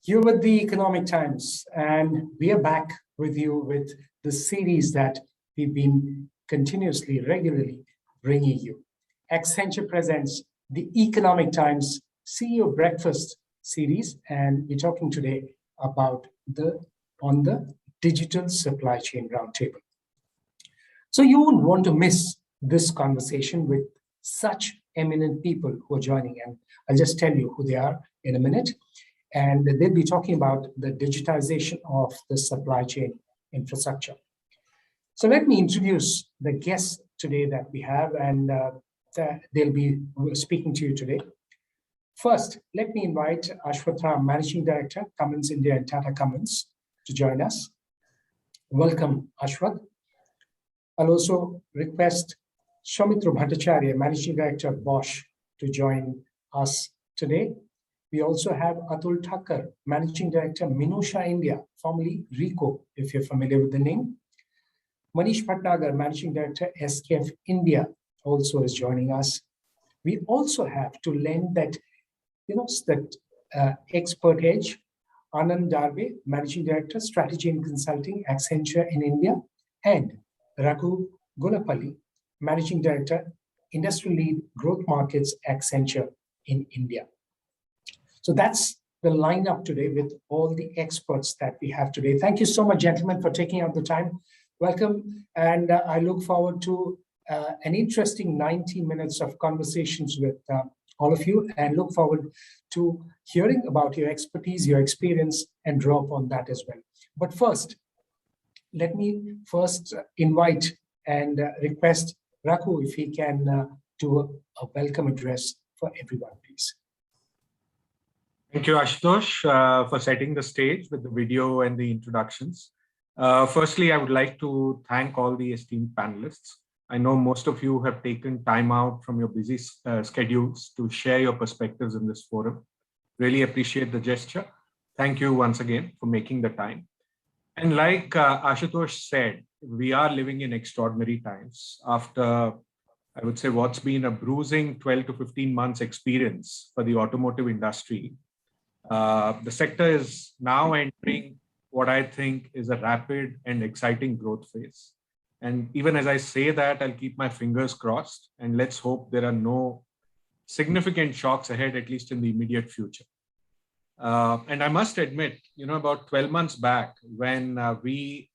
You're with the Economic Times, and we are back with you with the series that we've been continuously, regularly bringing you. Accenture presents the Economic Times CEO Breakfast series, and we're talking today about on the digital supply chain roundtable. So you won't want to miss this conversation with such eminent people who are joining, and I'll just tell you who they are in a minute. And they'll be talking about the digitization of the supply chain infrastructure. So let me introduce the guests today that we have, and they'll be speaking to you today. First, let me invite Ashwatth, Managing Director, Cummins India and Tata Cummins, to join us. Welcome, Ashwatth. I'll also request Soumitra Bhattacharya, Managing Director of Bosch, to join us today. We also have Atul Thakkar, Managing Director, Minusha India, formerly RICO, if you're familiar with the name. Manish Bhatnagar, Managing Director, SKF India, also is joining us. We also have to lend that, expert edge, Anand Darve, Managing Director, Strategy and Consulting, Accenture in India, and Raghu Gulapalli, Managing Director, Industry Lead, Growth Markets, Accenture in India. So that's the lineup today with all the experts that we have today. Thank you so much, gentlemen, for taking out the time. Welcome, and I look forward to an interesting 90 minutes of conversations with all of you, and look forward to hearing about your expertise, your experience, and draw upon that as well. But first, let me invite and request Raghu if he can do a welcome address for everyone, please. Thank you, Ashutosh, for setting the stage with the video and the introductions. Firstly, I would like to thank all the esteemed panelists. I know most of you have taken time out from your busy schedules to share your perspectives in this forum. Really appreciate the gesture. Thank you once again for making the time. And like Ashutosh said, we are living in extraordinary times after, I would say, what's been a bruising 12 to 15 months experience for the automotive industry. The sector is now entering what I think is a rapid and exciting growth phase. And even as I say that, I'll keep my fingers crossed, and let's hope there are no significant shocks ahead, at least in the immediate future. And I must admit, about 12 months back, when we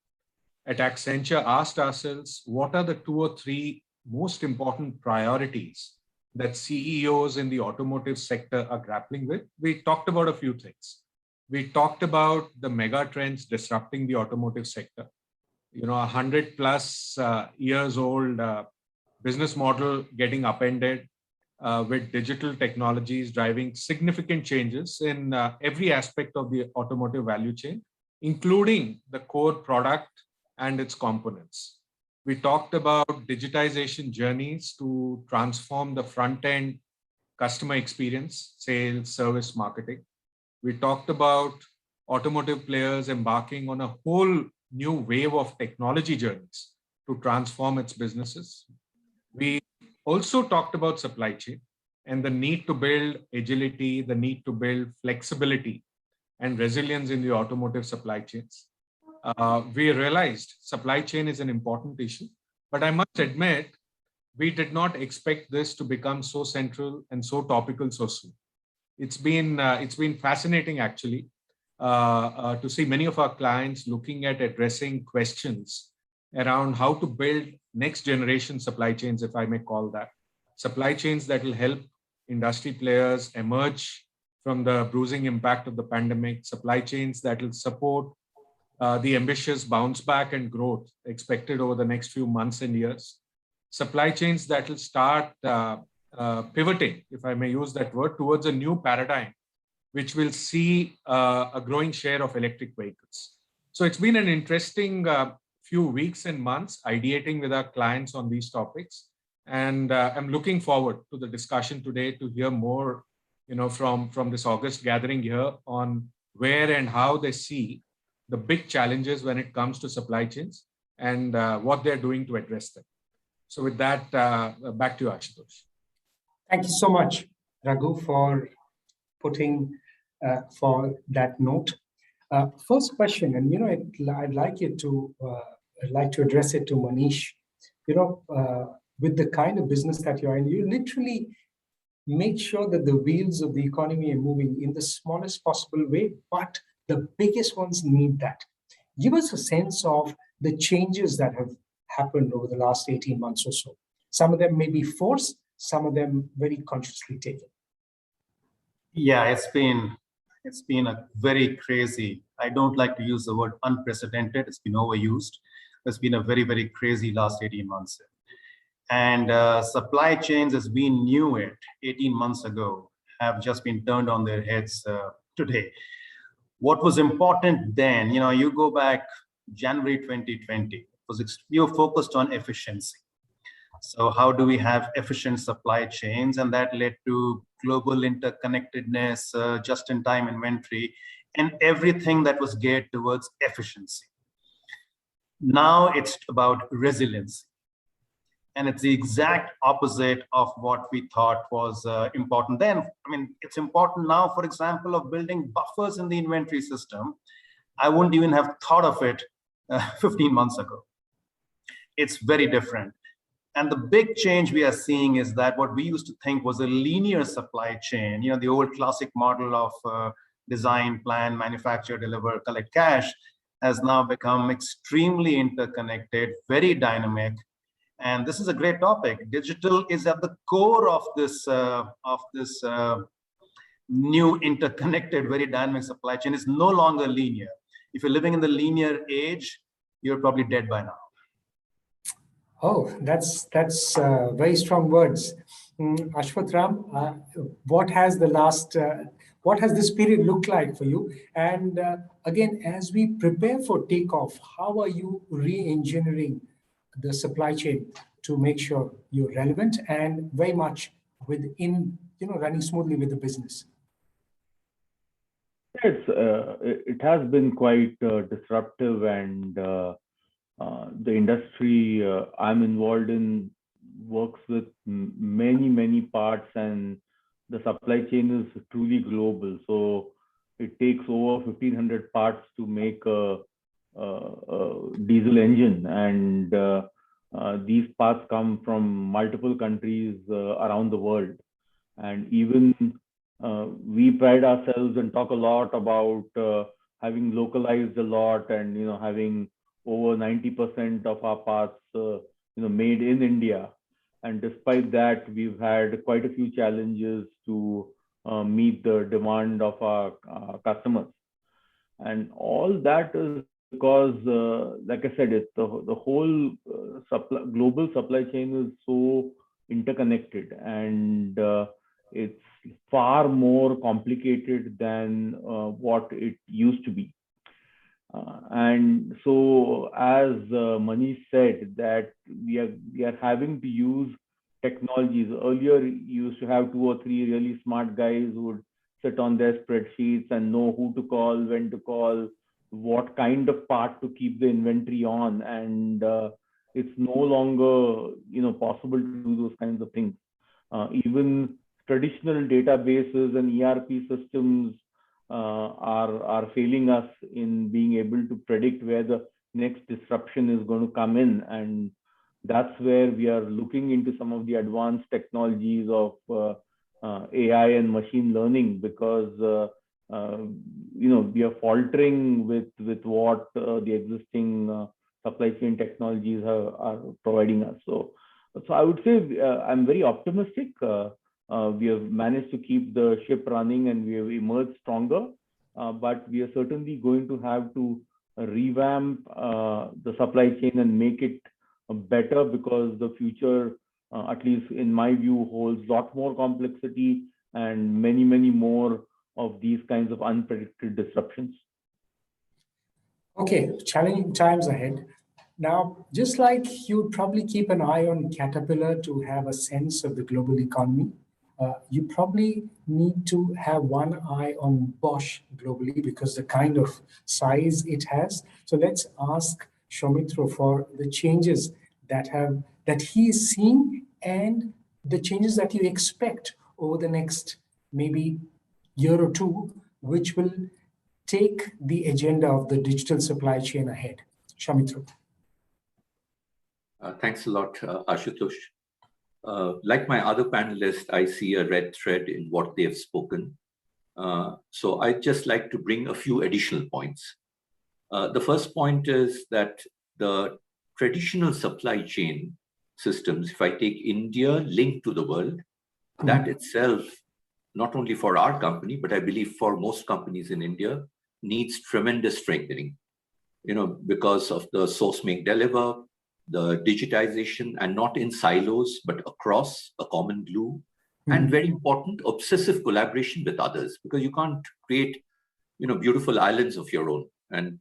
at Accenture asked ourselves, what are the 2 or 3 most important priorities that CEOs in the automotive sector are grappling with, we talked about a few things. We talked about the mega trends disrupting the automotive sector. 100+ years old business model getting upended with digital technologies driving significant changes in every aspect of the automotive value chain, including the core product and its components. We talked about digitization journeys to transform the front-end customer experience, sales, service, marketing. We talked about automotive players embarking on a whole new wave of technology journeys to transform its businesses. We also talked about supply chain and the need to build agility, the need to build flexibility and resilience in the automotive supply chains. We realized supply chain is an important issue, but I must admit, we did not expect this to become so central and so topical so soon. It's been fascinating actually to see many of our clients looking at addressing questions around how to build next generation supply chains, if I may call that. Supply chains that will help industry players emerge from the bruising impact of the pandemic, supply chains that will support the ambitious bounce back and growth expected over the next few months and years. Supply chains that will start pivoting, if I may use that word, towards a new paradigm, which will see a growing share of electric vehicles. So it's been an interesting few weeks and months ideating with our clients on these topics. And I'm looking forward to the discussion today to hear more from this August gathering here on where and how they see the big challenges when it comes to supply chains and what they're doing to address them. So with that, back to you, Ashutosh. Thank you so much, Raghu, for putting for that note. First question, and I'd like to address it to Manish. With the kind of business that you're in, you literally make sure that the wheels of the economy are moving in the smallest possible way, but the biggest ones need that. Give us a sense of the changes that have happened over the last 18 months or so. Some of them may be forced, some of them very consciously taken. Yeah, it's been a very crazy. I don't like to use the word unprecedented. It's been overused. It's been a very, very crazy last 18 months. And supply chains, as we knew it 18 months ago, have just been turned on their heads today. What was important then, you go back January 2020, we were focused on efficiency. So how do we have efficient supply chains? And that led to global interconnectedness, just-in-time inventory, and everything that was geared towards efficiency. Now it's about resilience. And it's the exact opposite of what we thought was important then. I mean, it's important now, for example, of building buffers in the inventory system. I wouldn't even have thought of it 15 months ago. It's very different. And the big change we are seeing is that what we used to think was a linear supply chain, the old classic model of design, plan, manufacture, deliver, collect cash, has now become extremely interconnected, very dynamic. And this is a great topic. Digital is at the core of this new interconnected, very dynamic supply chain. It's no longer linear. If you're living in the linear age, you're probably dead by now. Oh, that's very strong words. Ashwat, what has this period looked like for you? And again, as we prepare for takeoff, how are you re-engineering the supply chain to make sure you're relevant and very much within, running smoothly with the business? Yes, it has been quite disruptive, and the industry I'm involved in works with many parts, and the supply chain is truly global. So it takes over 1,500 parts to make a diesel engine, and these parts come from multiple countries around the world. And even we pride ourselves and talk a lot about having localized a lot, and having over 90% of our parts made in India. And despite that, we've had quite a few challenges to meet the demand of our customers. And all that is because, like I said, it's the whole global supply chain is so interconnected, and it's far more complicated than what it used to be. And so, as Manish said, that we are having to use technologies. Earlier, you used to have 2 or 3 really smart guys who would sit on their spreadsheets and know who to call, when to call, what kind of part to keep the inventory on, and it's no longer possible to do those kinds of things. Even traditional databases and ERP systems are failing us in being able to predict where the next disruption is going to come in, and that's where we are looking into some of the advanced technologies of AI and machine learning, because we are faltering with what the existing supply chain technologies are providing us. So I would say I'm very optimistic. We have managed to keep the ship running, and we have emerged stronger. But we are certainly going to have to revamp the supply chain and make it better, because the future, at least in my view, holds a lot more complexity and many more of these kinds of unpredicted disruptions. Okay, challenging times ahead. Now, just like you'd probably keep an eye on Caterpillar to have a sense of the global economy, you probably need to have one eye on Bosch globally, because the kind of size it has. So let's ask Soumitra for the changes that he is seeing, and the changes that you expect over the next maybe year or two which will take the agenda of the digital supply chain ahead? Soumitra. Thanks a lot, Ashutosh. Like my other panelists, I see a red thread in what they have spoken. So I'd just like to bring a few additional points. The first point is that the traditional supply chain systems, if I take India linked to the world, that itself, not only for our company, but I believe for most companies in India, needs tremendous strengthening, because of the source, make, deliver, the digitization, and not in silos, but across a common glue, and very important, obsessive collaboration with others, because you can't create, beautiful islands of your own. And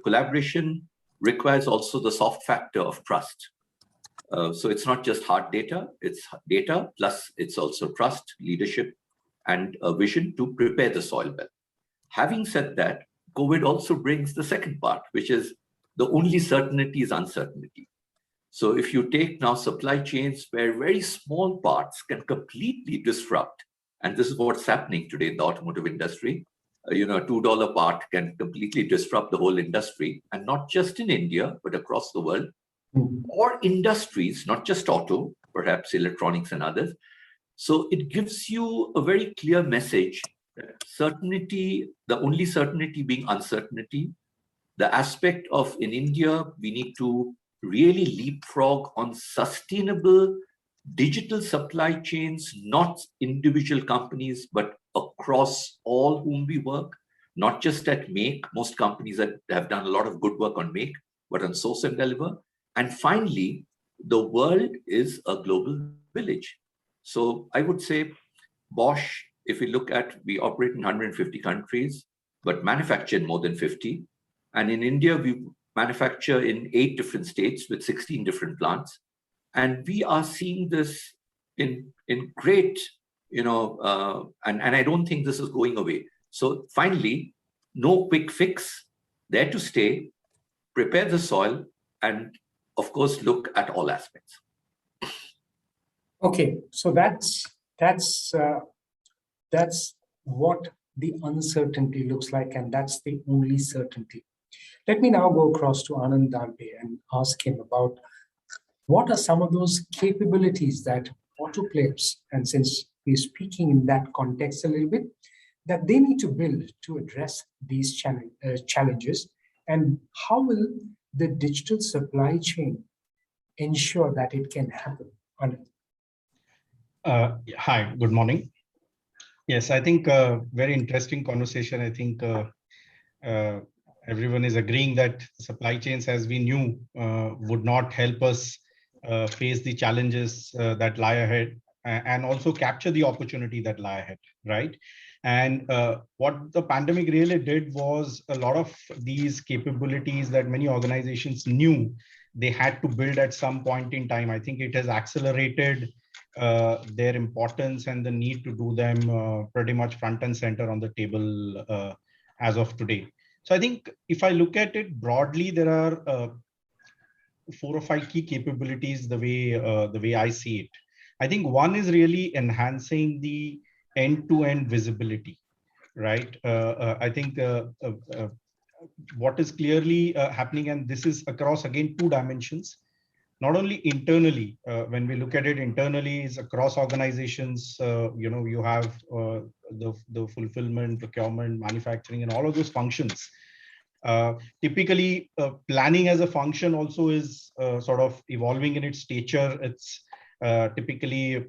collaboration requires also the soft factor of trust. So it's not just hard data, it's data, plus it's also trust, leadership, and a vision to prepare the soil well. Having said that, COVID also brings the second part, which is the only certainty is uncertainty. So if you take now supply chains where very small parts can completely disrupt, and this is what's happening today in the automotive industry, a $2 part can completely disrupt the whole industry, and not just in India, but across the world, or industries, not just auto, perhaps electronics and others. So it gives you a very clear message. Certainty, the only certainty being uncertainty. The aspect of in India, we need to really leapfrog on sustainable digital supply chains, not individual companies, but across all whom we work, not just at make. Most companies have done a lot of good work on make, but on source and deliver. And finally, the world is a global village. So I would say Bosch, if we look at, we operate in 150 countries, but manufacture in more than 50. And in India, we manufacture in 8 different states with 16 different plants. And we are seeing this in great, and I don't think this is going away. So finally, no quick fix, there to stay, prepare the soil, and of course, look at all aspects. Okay, so that's what the uncertainty looks like, and that's the only certainty. Let me now go across to Anand Dalpe and ask him about what are some of those capabilities that auto players, and since we're speaking in that context a little bit, that they need to build to address these challenges, and how will the digital supply chain ensure that it can happen? Anand. Hi, good morning. Yes, I think very interesting conversation. I think everyone is agreeing that supply chains, as we knew, would not help us face the challenges that lie ahead, and also capture the opportunity that lie ahead, right? And what the pandemic really did was a lot of these capabilities that many organizations knew they had to build at some point in time. I think it has accelerated their importance and the need to do them pretty much front and center on the table as of today. So I think if I look at it broadly, there are 4 or 5 key capabilities the way I see it. I think one is really enhancing the end-to-end visibility, right? I think what is clearly happening, and this is across again 2 dimensions. Not only internally, when we look at it internally, is across organizations. You have the fulfillment, procurement, manufacturing, and all of those functions. Typically, planning as a function also is sort of evolving in its stature. It's typically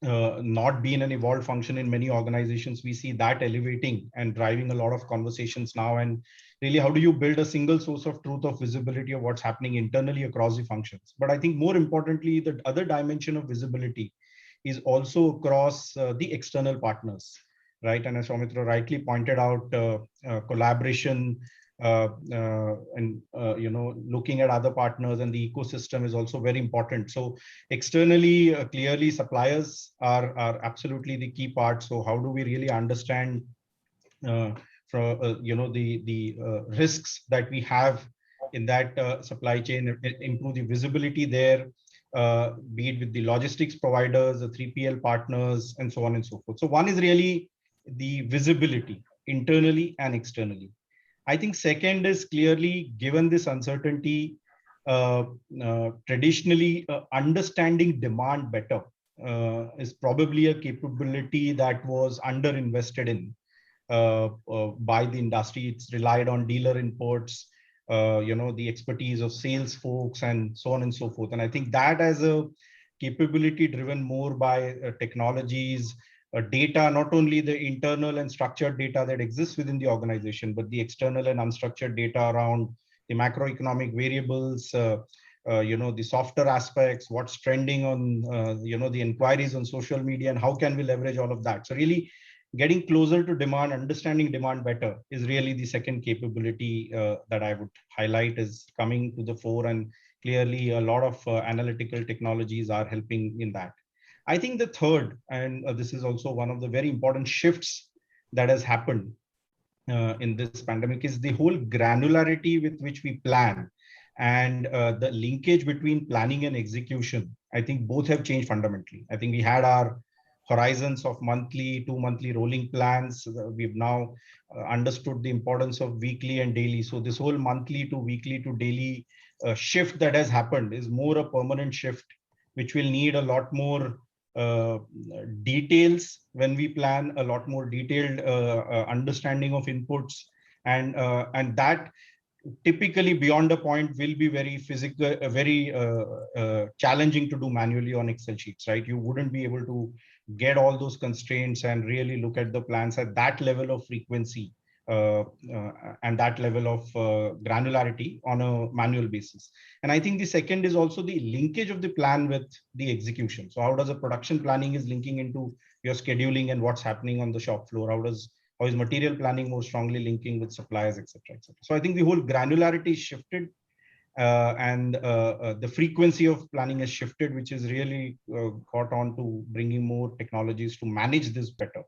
not been an evolved function in many organizations. We see that elevating and driving a lot of conversations now. And really, how do you build a single source of truth, of visibility of what's happening internally across the functions? But I think more importantly, the other dimension of visibility is also across the external partners, right? And as Soumitra rightly pointed out, collaboration and looking at other partners and the ecosystem is also very important. So externally, clearly suppliers are absolutely the key part. So how do we really understand the risks that we have in that supply chain, improve the visibility there, be it with the logistics providers, the 3PL partners, and so on and so forth. So one is really the visibility, internally and externally. I think second is clearly, given this uncertainty, traditionally understanding demand better is probably a capability that was underinvested in by the industry. It's relied on dealer inputs, the expertise of sales folks and so on and so forth. And I think that as a capability driven more by technologies, data, not only the internal and structured data that exists within the organization, but the external and unstructured data around the macroeconomic variables, the softer aspects, what's trending on, the inquiries on social media, and how can we leverage all of that. So really getting closer to demand, understanding demand better is really the second capability that I would highlight is coming to the fore. And clearly a lot of analytical technologies are helping in that. I think the third, and this is also one of the very important shifts that has happened in this pandemic, is the whole granularity with which we plan and the linkage between planning and execution. I think both have changed fundamentally. I think we had our horizons of monthly, 2-monthly rolling plans. We've now understood the importance of weekly and daily. So this whole monthly to weekly to daily shift that has happened is more a permanent shift, which will need a lot more details when we plan, a lot more detailed understanding of inputs, and that typically beyond a point will be very physical, very challenging to do manually on Excel sheets, right? You wouldn't be able to get all those constraints and really look at the plans at that level of frequency and that level of granularity on a manual basis. And I think the second is also the linkage of the plan with the execution. So how does a production planning is linking into your scheduling and what's happening on the shop floor? How is material planning more strongly linking with suppliers, et cetera, et cetera. So I think the whole granularity is shifted and the frequency of planning has shifted, which is really got on to bringing more technologies to manage this better.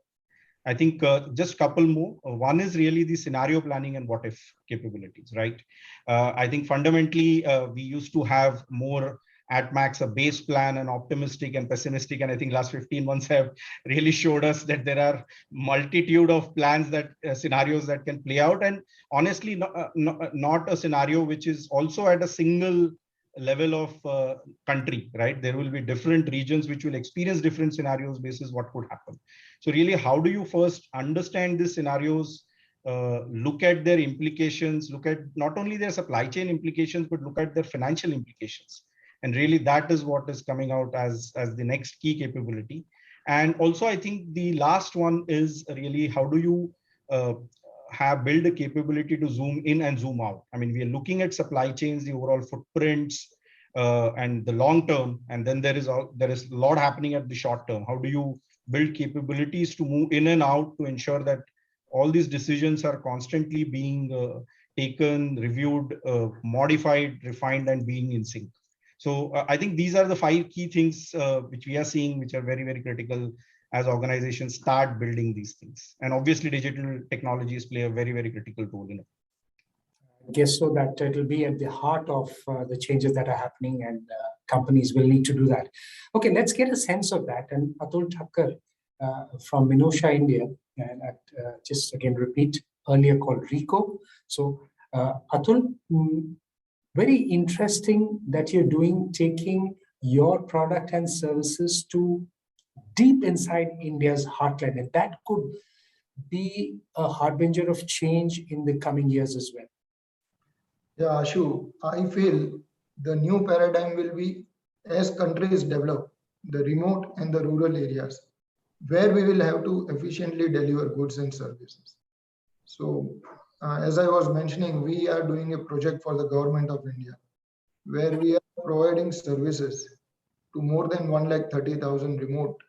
I think just a couple more. One is really the scenario planning and what if capabilities, right? I think fundamentally we used to have more at max a base plan and optimistic and pessimistic. And I think last 15 months have really showed us that there are multitude of plans that scenarios that can play out. And honestly, not a scenario which is also at a single level of country, right? There will be different regions which will experience different scenarios basis what could happen. So really, how do you first understand these scenarios, look at their implications, look at not only their supply chain implications, but look at their financial implications. And really that is what is coming out as the next key capability. And also, I think the last one is really how do you build a capability to zoom in and zoom out. I mean, we are looking at supply chains, the overall footprints and the long term, and then there is a lot happening at the short term. How do you build capabilities to move in and out to ensure that all these decisions are constantly being taken, reviewed, modified, refined, and being in sync. So I think these are the 5 key things which we are seeing, which are very, very critical as organizations start building these things. And obviously digital technologies play a very, very critical role in it. I guess so that it will be at the heart of the changes that are happening, and companies will need to do that. Okay, let's get a sense of that. And Atul Thakkar from Minosha, India, and just again repeat, earlier called RICO. So Atul, very interesting that you're taking your product and services to deep inside India's heartland, and that could be a harbinger of change in the coming years as well. Yeah, Ashu, I feel the new paradigm will be as countries develop the remote and the rural areas where we will have to efficiently deliver goods and services. So as I was mentioning, we are doing a project for the government of India where we are providing services to more than 130,000 remote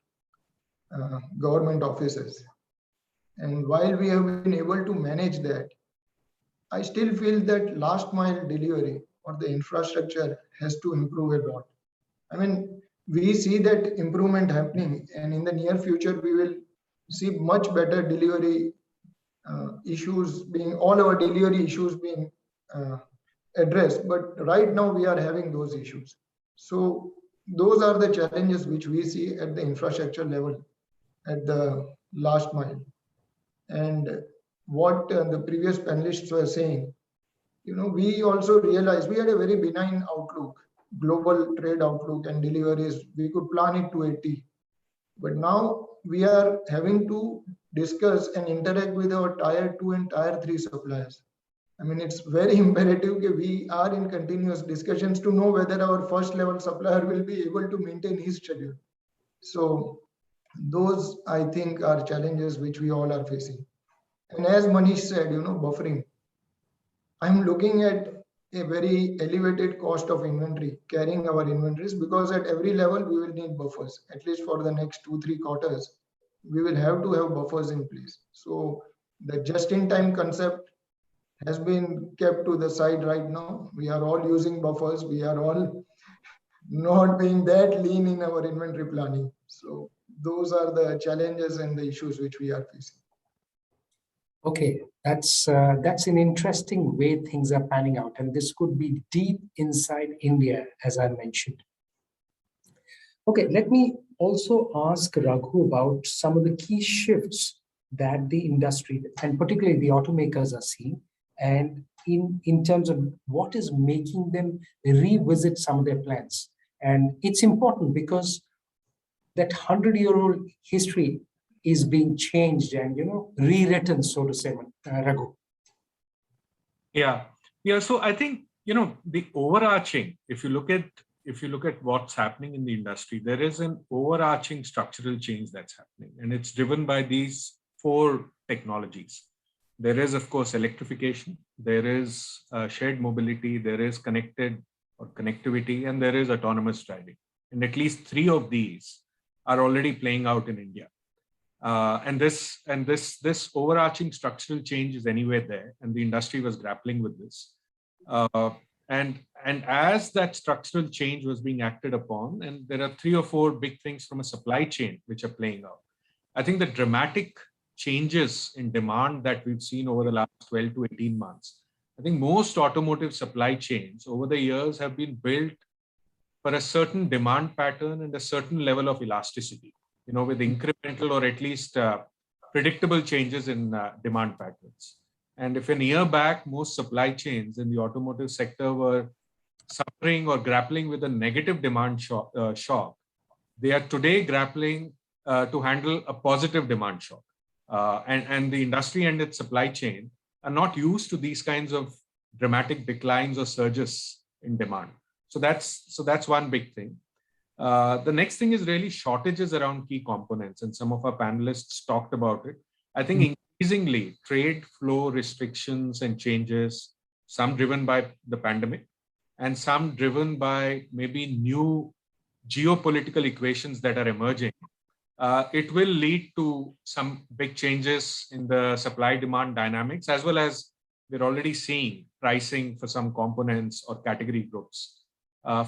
government offices. And while we have been able to manage that, I still feel that last mile delivery or the infrastructure has to improve a lot. I mean, we see that improvement happening, and in the near future, we will see much better delivery issues being, all our delivery issues being addressed. But right now we are having those issues. So those are the challenges which we see at the infrastructure level, at the last mile. And what the previous panelists were saying, we also realized we had a very benign outlook, global trade outlook and deliveries. We could plan it to 80. But now we are having to discuss and interact with our tier 2 and tier 3 suppliers. I mean, it's very imperative that we are in continuous discussions to know whether our first level supplier will be able to maintain his schedule. So those, I think, are challenges which we all are facing. And as Manish said, buffering. I'm looking at a very elevated cost of inventory, carrying our inventories, because at every level we will need buffers, at least for the next 2-3 quarters. We will have to have buffers in place. So the just-in-time concept has been kept to the side right now. We are all using buffers. We are all not being that lean in our inventory planning. So those are the challenges and the issues which we are facing. Okay, that's an interesting way things are panning out, and this could be deep inside India, as I mentioned. Okay, let me also ask Raghu about some of the key shifts that the industry and particularly the automakers are seeing, and in terms of what is making them revisit some of their plans. And it's important because that 100-year-old history is being changed and rewritten, so to say, Raghu. Yeah. So I think the overarching, if you look at what's happening in the industry, there is an overarching structural change that's happening, and it's driven by these 4 technologies. There is, of course, electrification. There is shared mobility. There is connectivity, and there is autonomous driving. And at least 3 of these are already playing out in India. And this overarching structural change is anyway there, and the industry was grappling with this. And as that structural change was being acted upon, and there are 3 or 4 big things from a supply chain which are playing out. I think the dramatic changes in demand that we've seen over the last 12 to 18 months. I think most automotive supply chains over the years have been built for a certain demand pattern and a certain level of elasticity, with incremental or at least predictable changes in demand patterns. And if a year back, most supply chains in the automotive sector were suffering or grappling with a negative demand shock, they are today grappling to handle a positive demand shock. And the industry and its supply chain are not used to these kinds of dramatic declines or surges in demand. So that's one big thing. The next thing is really shortages around key components, and some of our panelists talked about it. I think increasingly trade flow restrictions and changes, some driven by the pandemic and some driven by maybe new geopolitical equations that are emerging. It will lead to some big changes in the supply-demand dynamics, as well as we're already seeing pricing for some components or category groups.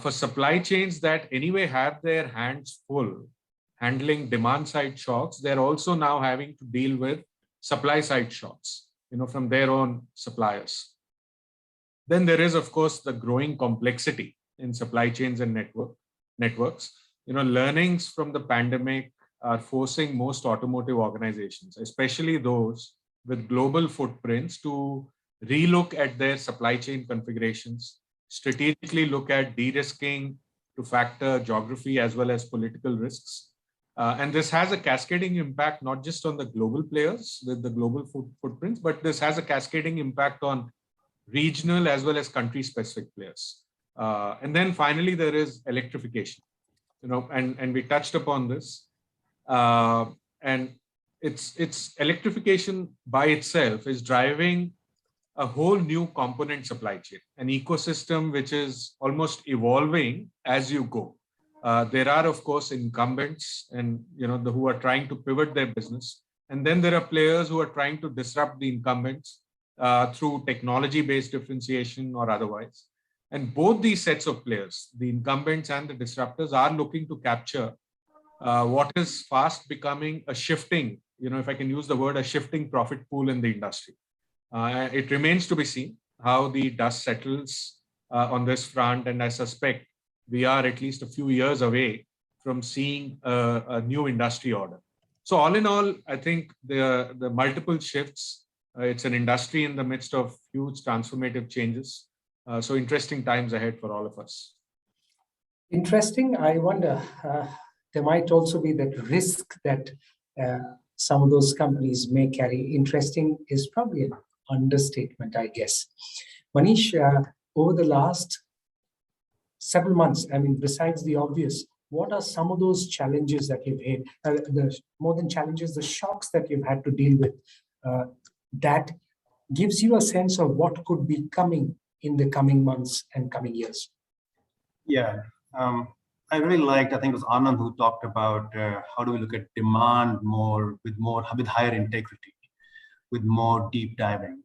For supply chains that anyway have their hands full handling demand-side shocks, they're also now having to deal with supply-side shocks, from their own suppliers. Then there is, of course, the growing complexity in supply chains and networks. Learnings from the pandemic are forcing most automotive organizations, especially those with global footprints, to relook at their supply chain configurations, strategically look at de-risking to factor geography as well as political risks. And this has a cascading impact, not just on the global players with the global footprints, but this has a cascading impact on regional as well as country-specific players. And then finally, there is electrification, and we touched upon this. And it's electrification by itself is driving a whole new component supply chain, an ecosystem which is almost evolving as you go. There are, of course, incumbents and who are trying to pivot their business, and then there are players who are trying to disrupt the incumbents through technology-based differentiation or otherwise. And both these sets of players, the incumbents and the disruptors, are looking to capture what is fast becoming a shifting, if I can use the word, a shifting profit pool in the industry. It remains to be seen how the dust settles on this front, and I suspect we are at least a few years away from seeing a new industry order. So all in all, I think the multiple shifts It's an industry in the midst of huge transformative changes. So interesting times ahead for all of us. Interesting. I wonder, there might also be that risk that some of those companies may carry. Interesting is probably an understatement, I guess. Manish, over the last several months, I mean, besides the obvious, what are some of those challenges that you've had, more than challenges, the shocks that you've had to deal with, that gives you a sense of what could be coming in the coming months and coming years? Yeah, I really liked, I think it was Anand who talked about how do we look at demand with higher integrity, with more deep diving.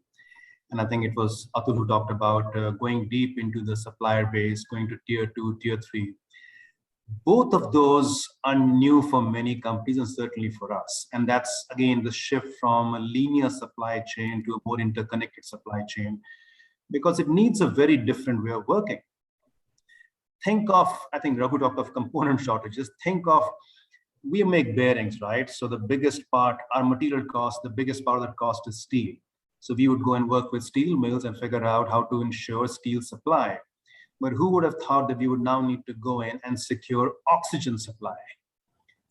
And I think it was Atul who talked about going deep into the supplier base, going to tier 2, tier 3. Both of those are new for many companies and certainly for us. And that's, again, the shift from a linear supply chain to a more interconnected supply chain, because it needs a very different way of working. Think of, I think Raghu talked of component shortages. Think of, we make bearings, right? So the biggest part, our material cost, the biggest part of that cost is steel. So we would go and work with steel mills and figure out how to ensure steel supply. But who would have thought that we would now need to go in and secure oxygen supply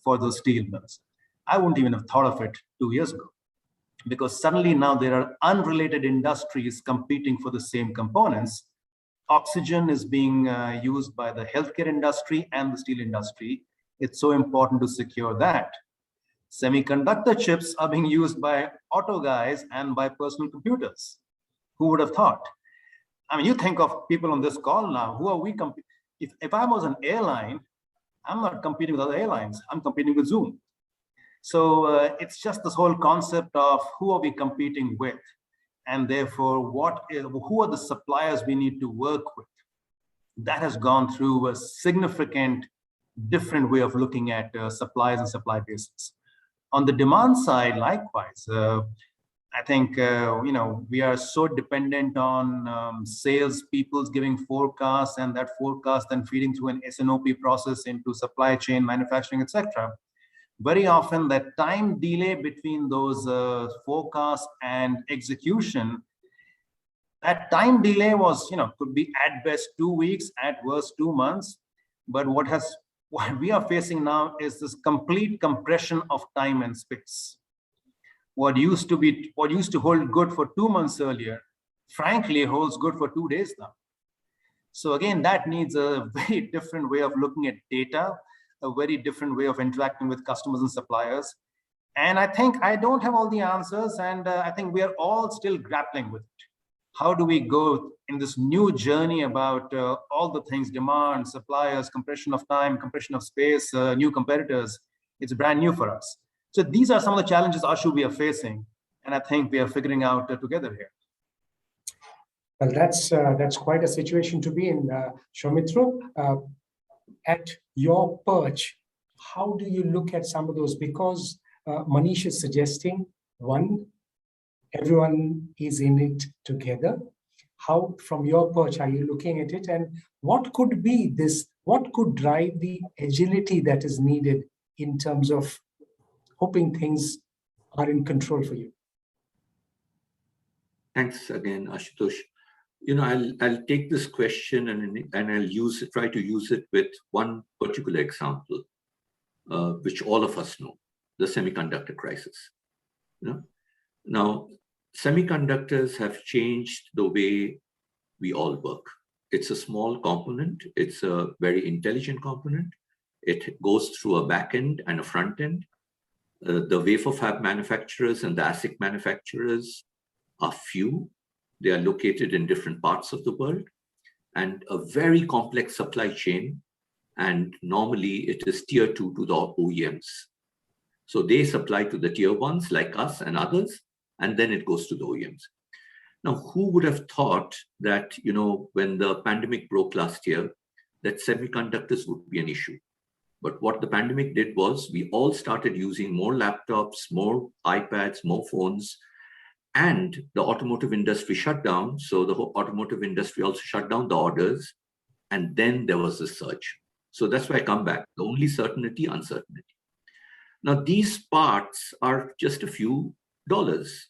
for those steel mills? I wouldn't even have thought of it 2 years ago, because suddenly now there are unrelated industries competing for the same components. Oxygen is being used by the healthcare industry and the steel industry. It's so important to secure that. Semiconductor chips are being used by auto guys and by personal computers. Who would have thought? I mean, you think of people on this call now, who are we competing? If I was an airline, I'm not competing with other airlines, I'm competing with Zoom. So it's just this whole concept of who are we competing with? And therefore, who are the suppliers we need to work with? That has gone through a significant different way of looking at suppliers and supply bases. On the demand side, likewise, I think we are so dependent on sales people's giving forecasts, and that forecast then feeding through an S&OP process into supply chain, manufacturing, etc. Very often, that time delay between those forecasts and execution, that time delay was, could be at best 2 weeks, at worst 2 months. But what we are facing now is this complete compression of time and space. What used to hold good for 2 months earlier, frankly, holds good for 2 days now. So again, that needs a very different way of looking at data, a very different way of interacting with customers and suppliers. And I think I don't have all the answers, and I think we are all still grappling with it. How do we go in this new journey about all the things, demand, suppliers, compression of time, compression of space, new competitors? It's brand new for us. So these are some of the challenges, Ashu, we are facing, and I think we are figuring out together here. Well, that's quite a situation to be in. Soumitra, at your perch, how do you look at some of those? Because Manish is suggesting, one, everyone is in it together. How, from your perch, are you looking at it? And what could be this? What could drive the agility that is needed in terms of hoping things are in control for you? Thanks again, Ashutosh. I'll take this question and I'll try to use it with one particular example, which all of us know, the semiconductor crisis. Now, semiconductors have changed the way we all work. It's a small component. It's a very intelligent component. It goes through a back end and a front end. The wafer fab manufacturers and the ASIC manufacturers are few. They are located in different parts of the world, and a very complex supply chain. And normally it is tier 2 to the OEMs. So they supply to the tier 1s like us and others, and then it goes to the OEMs. Now, who would have thought that, when the pandemic broke last year, that semiconductors would be an issue? But what the pandemic did was we all started using more laptops, more iPads, more phones, and the automotive industry shut down. So the whole automotive industry also shut down the orders, and then there was a surge. So that's why I come back. The only certainty, uncertainty. Now, these parts are just a few dollars.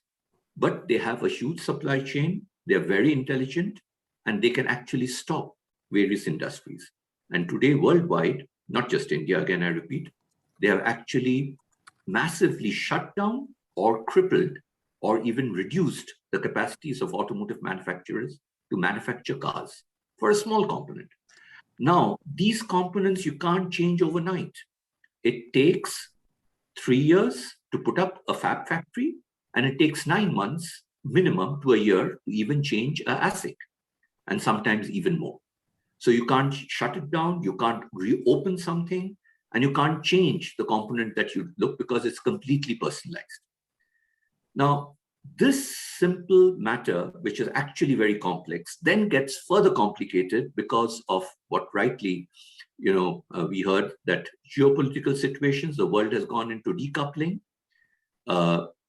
but they have a huge supply chain. They're very intelligent, and they can actually stop various industries. And today, worldwide, not just India, again, I repeat, they have actually massively shut down or crippled or even reduced the capacities of automotive manufacturers to manufacture cars for a small component. Now, these components you can't change overnight. It takes 3 years to put up a fab factory, and it takes 9 months minimum to a year to even change a ASIC, and sometimes even more. So you can't shut it down, you can't reopen something, and you can't change the component that you look because it's completely personalized. Now, this simple matter, which is actually very complex, then gets further complicated because of what rightly, we heard, that geopolitical situations, the world has gone into decoupling.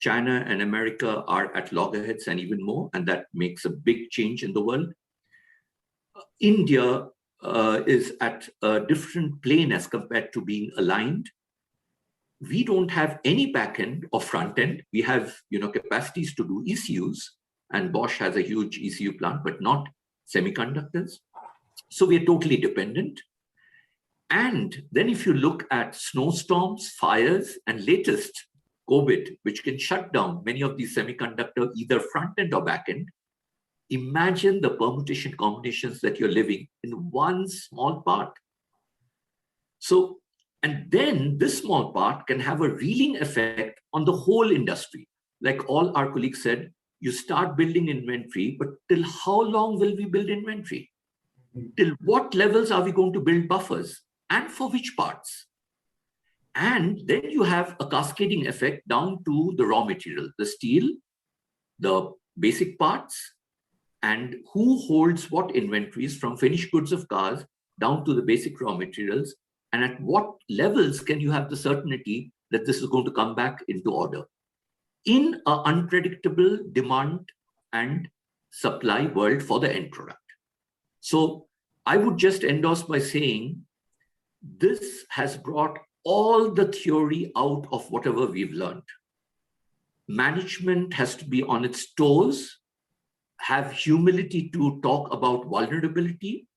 China and America are at loggerheads and even more, and that makes a big change in the world. India is at a different plane as compared to being aligned. We don't have any back end or front end. We have capacities to do ECUs, and Bosch has a huge ECU plant, but not semiconductors. So we are totally dependent. And then if you look at snowstorms, fires, and latest COVID, which can shut down many of these semiconductor, either front end or back end, imagine the permutation combinations that you're living in one small part. So, and then this small part can have a reeling effect on the whole industry. Like all our colleagues said, you start building inventory, but till how long will we build inventory? Till what levels are we going to build buffers? And for which parts? And then you have a cascading effect down to the raw material, the steel, the basic parts, and who holds what inventories from finished goods of cars down to the basic raw materials, and at what levels can you have the certainty that this is going to come back into order in an unpredictable demand and supply world for the end product. So I would just endorse by saying this has brought all the theory out of whatever we've learned. Management has to be on its toes, have humility to talk about vulnerability,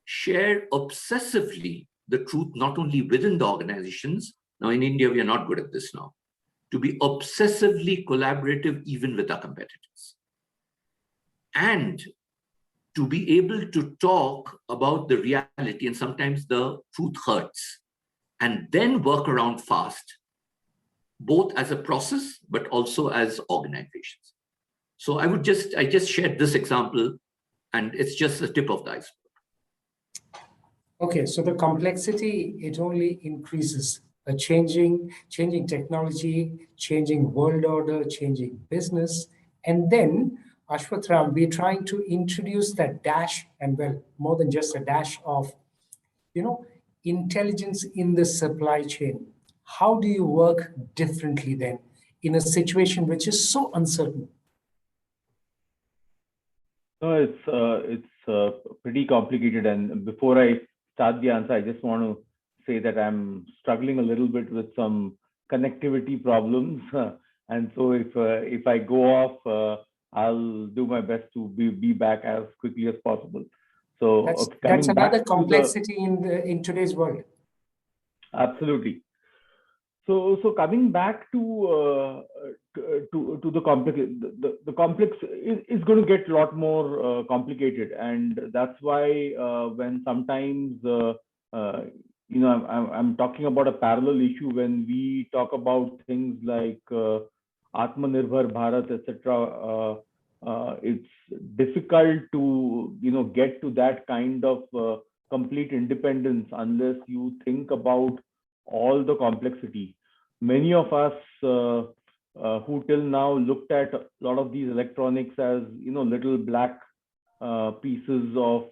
share obsessively the truth, not only within the organizations. Now in India, we are not good at this now. To be obsessively collaborative even with our competitors. And to be able to talk about the reality, and sometimes the truth hurts, and then work around fast, both as a process, but also as organizations. So I just shared this example, and it's just the tip of the iceberg. Okay, so the complexity, it only increases. A changing technology, changing world order, changing business. And then, Ashwath, we're trying to introduce that dash, and well, more than just a dash of, intelligence in the supply chain. How do you work differently then in a situation which is so uncertain? No, it's pretty complicated. And before I start the answer, I just want to say that I'm struggling a little bit with some connectivity problems, and so if I go off, I'll do my best to be back as quickly as possible. So that's another complexity in today's world. Absolutely. So coming back to the complex, the complex is going to get a lot more complicated, and that's why when sometimes I'm talking about a parallel issue when we talk about things like Atmanirbhar Bharat, etc. It's difficult to get to that kind of complete independence unless you think about all the complexity. Many of us who till now looked at a lot of these electronics as little black pieces of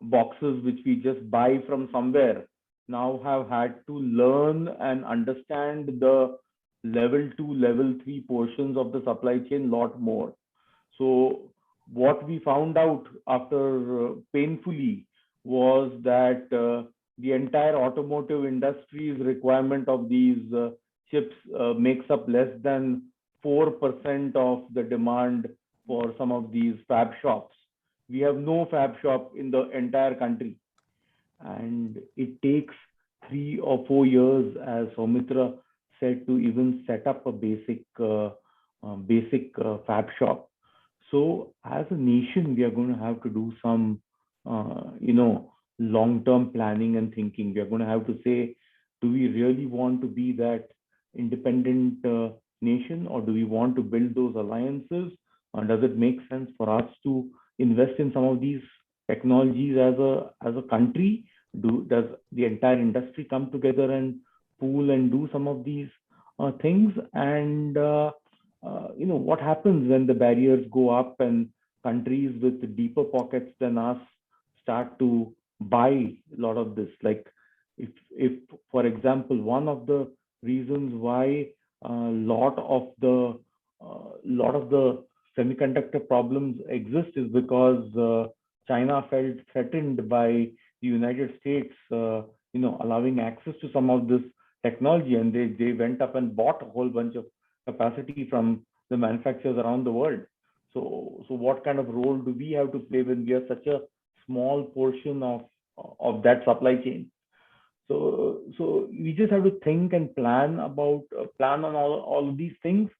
boxes which we just buy from somewhere, now have had to learn and understand the level 2, level 3 portions of the supply chain a lot more. So what we found out after painfully was that the entire automotive industry's requirement of these chips makes up less than 4% of the demand for some of these fab shops. We have no fab shop in the entire country. And it takes 3 or 4 years, as Soumitra said, to even set up a basic fab shop. So as a nation, we are going to have to do some, long-term planning and thinking. We are going to have to say, do we really want to be that independent nation, or do we want to build those alliances? Does it make sense for us to invest in some of these technologies as a country? Does the entire industry come together and pool and do some of these things? And what happens when the barriers go up and countries with deeper pockets than us start to buy a lot of this? Like, if for example, one of the reasons why a lot of the semiconductor problems exist is because China felt threatened by the United States, allowing access to some of this technology, and they went up and bought a whole bunch of capacity from the manufacturers around the world. So what kind of role do we have to play when we are such a small portion of that supply chain? So we just have to think and plan on all of these things.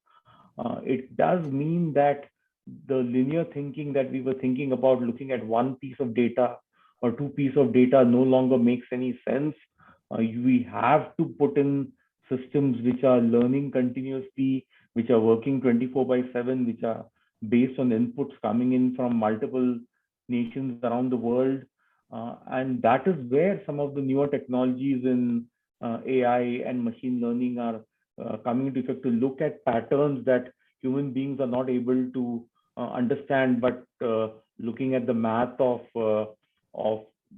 It does mean that the linear thinking that we were thinking about, looking at one piece of data or two pieces of data, no longer makes any sense. We have to put in systems which are learning continuously, which are working 24/7, which are based on inputs coming in from multiple nations around the world. And that is where some of the newer technologies in AI and machine learning are coming into effect, to look at patterns that human beings are not able to understand, but looking at the math of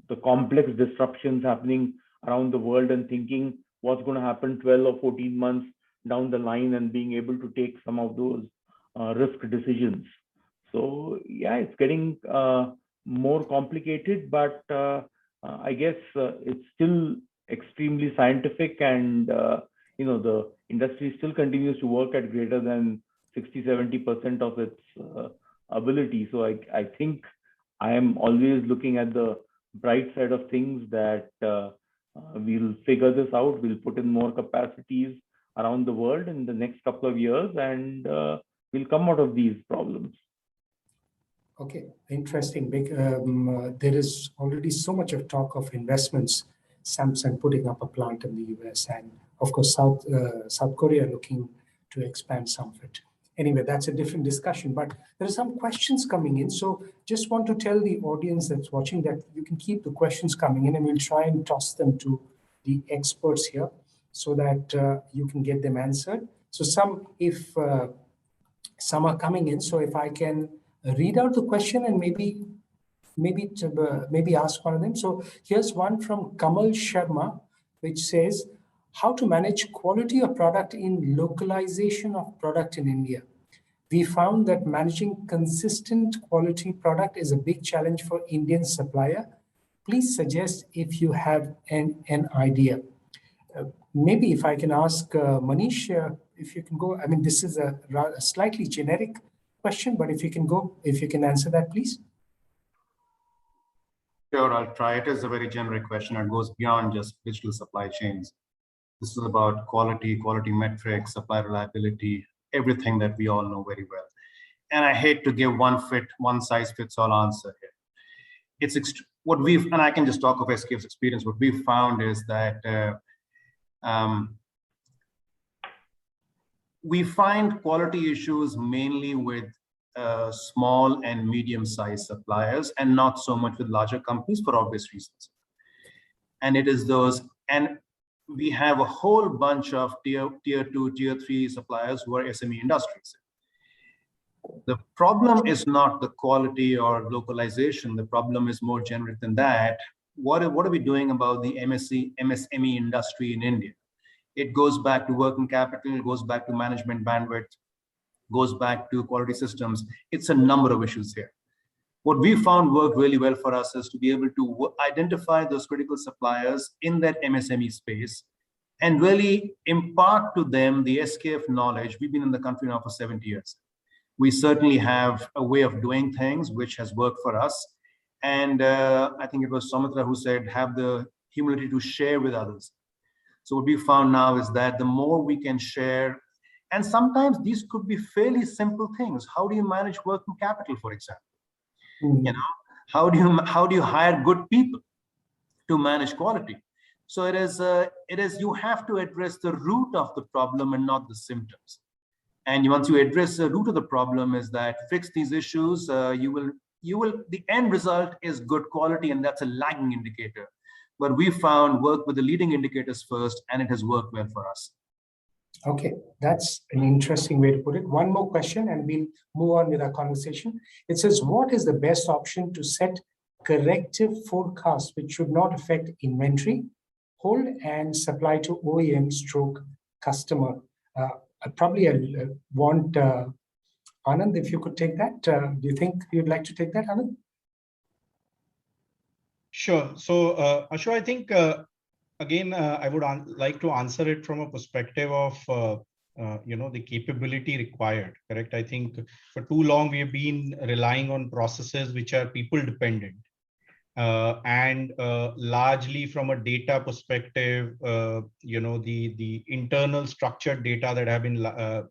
the complex disruptions happening around the world and thinking what's going to happen 12 or 14 months down the line, and being able to take some of those risk decisions. So yeah, it's getting more complicated, but I guess it's still extremely scientific, and the industry still continues to work at greater than 60-70% of its ability. So I think I am always looking at the bright side of things, that we'll figure this out. We'll put in more capacities around the world in the next couple of years, and we'll come out of these problems. Okay, interesting. There is already so much of talk of investments. Samsung putting up a plant in the US, and of course South Korea looking to expand some of it. Anyway, that's a different discussion, but there are some questions coming in. So just want to tell the audience that's watching that you can keep the questions coming in, and we'll try and toss them to the experts here so that you can get them answered. So if some are coming in, so if I can read out the question and maybe ask one of them. So here's one from Kamal Sharma, which says, how to manage quality of product in localization of product in India. We found that managing consistent quality product is a big challenge for Indian supplier. Please suggest if you have an idea. Maybe if I can ask Manish, if you can go. I mean, this is a slightly generic question, but if you can answer that, please. Sure, I'll try. It is a very generic question. It goes beyond just digital supply chains. This is about quality metrics, supply reliability, everything that we all know very well. And I hate to give one size fits all answer here. It's and I can just talk of SKF's experience. What we've found is that we find quality issues mainly with small and medium-sized suppliers, and not so much with larger companies for obvious reasons. And it is those, and we have a whole bunch of tier 2, tier 3 suppliers who are SME industries. The problem is not the quality or localization. The problem is more generic than that. What are we doing about the MSME industry in India? It goes back to working capital, it goes back to management bandwidth, goes back to quality systems. It's a number of issues here. What we found worked really well for us is to be able to identify those critical suppliers in that MSME space and really impart to them the SKF knowledge. We've been in the country now for 70 years. We certainly have a way of doing things which has worked for us. And I think it was Soumitra who said, have the humility to share with others. So what we found now is that the more we can share, and sometimes these could be fairly simple things. How do you manage working capital, for example? Mm. You know, how do you hire good people to manage quality? So it is you have to address the root of the problem and not the symptoms. And once you address the root of the problem, is that fix these issues, you will. The end result is good quality, and that's a lagging indicator. But we found work with the leading indicators first, and it has worked well for us. Okay, that's an interesting way to put it. One more question and we'll move on with our conversation. It says, what is the best option to set corrective forecasts which should not affect inventory, hold, and supply to OEM stroke customer? Probably I'll want Anand, if you could take that. Do you think you'd like to take that, Anand? Sure. So, Ashu, I think again, I would like to answer it from a perspective of, the capability required, correct? I think for too long, we have been relying on processes which are people dependent. And largely from a data perspective, the internal structured data that have been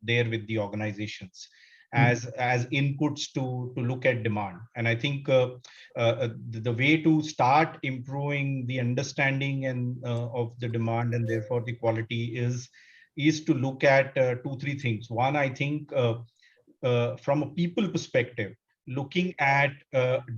there with the organizations as inputs to look at demand. And I think the way to start improving the understanding and of the demand and therefore the quality is to look at 2-3 things. One, I think from a people perspective, looking at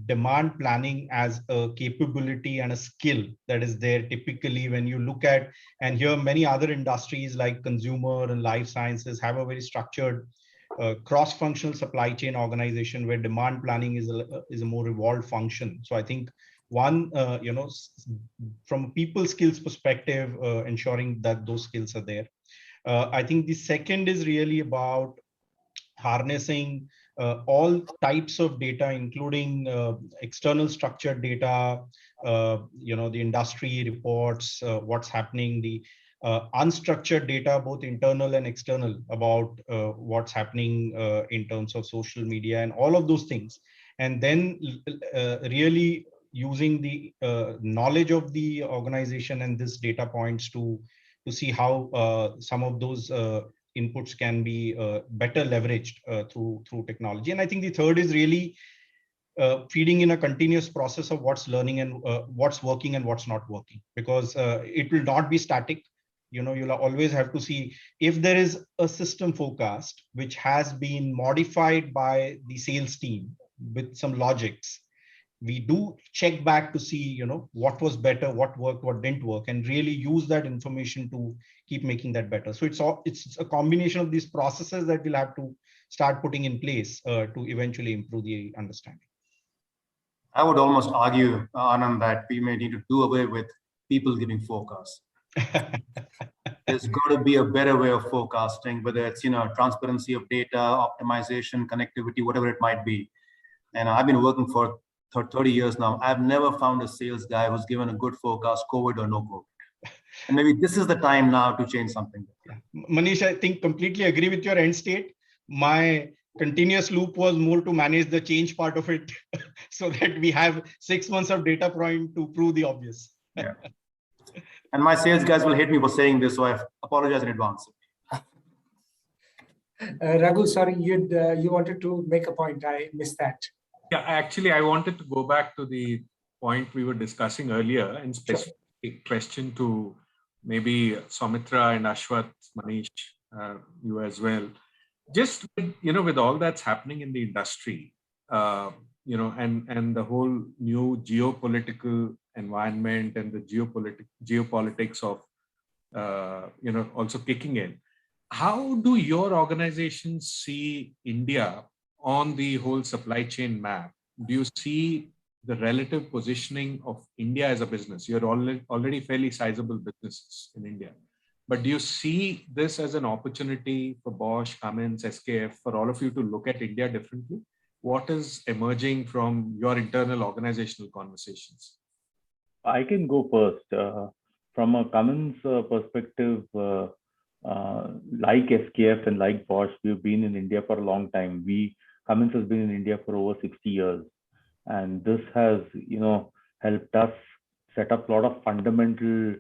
demand planning as a capability and a skill that is there typically when you look at, and here many other industries like consumer and life sciences have a very structured cross-functional supply chain organization where demand planning is a more evolved function. So I think one, from a people skills perspective, ensuring that those skills are there. I think the second is really about harnessing all types of data, including external structured data, the industry reports, what's happening, the unstructured data, both internal and external, about what's happening in terms of social media and all of those things. And then really using the knowledge of the organization and this data points to see how some of those inputs can be better leveraged through technology. And I think the third is really feeding in a continuous process of what's learning and what's working and what's not working, because it will not be static. You'll always have to see if there is a system forecast which has been modified by the sales team with some logics. We do check back to see, what was better, what worked, what didn't work, and really use that information to keep making that better. So it's a combination of these processes that we'll have to start putting in place to eventually improve the understanding. I would almost argue, Anand, that we may need to do away with people giving forecasts. There's got to be a better way of forecasting, whether it's transparency of data, optimization, connectivity, whatever it might be. And I've been working for 30 years now. I've never found a sales guy who's given a good forecast, COVID or no COVID. And maybe this is the time now to change something. Yeah. Manish, I think completely agree with your end state. My continuous loop was more to manage the change part of it so that we have 6 months of data point to prove the obvious. Yeah. And my sales guys will hate me for saying this, so I apologize in advance. Raghu, sorry, you wanted to make a point. I missed that. Yeah, actually, I wanted to go back to the point we were discussing earlier and specific question to maybe Soumitra and Ashwath, Manish, you as well. Just with all that's happening in the industry, and the whole new geopolitical environment and the geopolitics of also kicking in. How do your organizations see India on the whole supply chain map? Do you see the relative positioning of India as a business? You're already fairly sizable businesses in India. But do you see this as an opportunity for Bosch, Cummins, SKF, for all of you to look at India differently? What is emerging from your internal organizational conversations? I can go first. from a Cummins perspective, like SKF and like Bosch, we've been in India for a long time. Cummins has been in India for over 60 years. And this has, helped us set up a lot of fundamental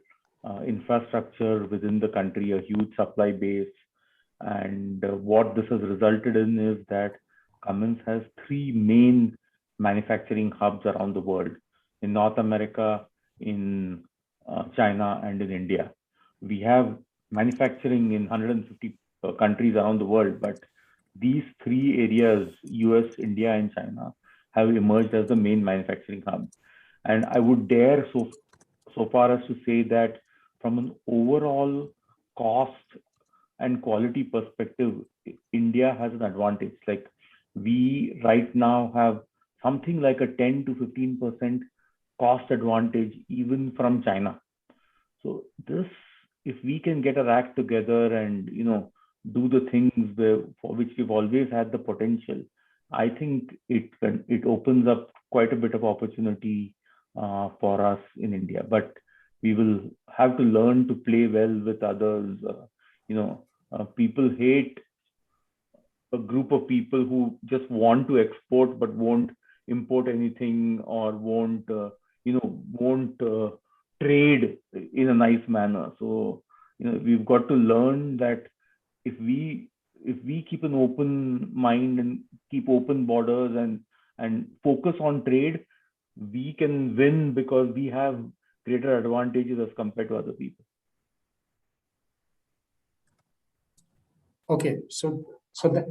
infrastructure within the country, a huge supply base. And what this has resulted in is that Cummins has three main manufacturing hubs around the world: in North America, in China, and in India. We have manufacturing in 150 countries around the world, but these three areas, US, India, and China, have emerged as the main manufacturing hub. And I would dare so far as to say that from an overall cost and quality perspective, India has an advantage. Like, we right now have something like a 10 to 15% cost advantage even from China. So this, if we can get our act together and do the things for which we've always had the potential, I think it opens up quite a bit of opportunity for us in India. But we will have to learn to play well with others. People hate a group of people who just want to export but won't import anything, or won't trade in a nice manner. So we've got to learn that if we keep an open mind and keep open borders and focus on trade, we can win because we have greater advantages as compared to other people. Okay, so that.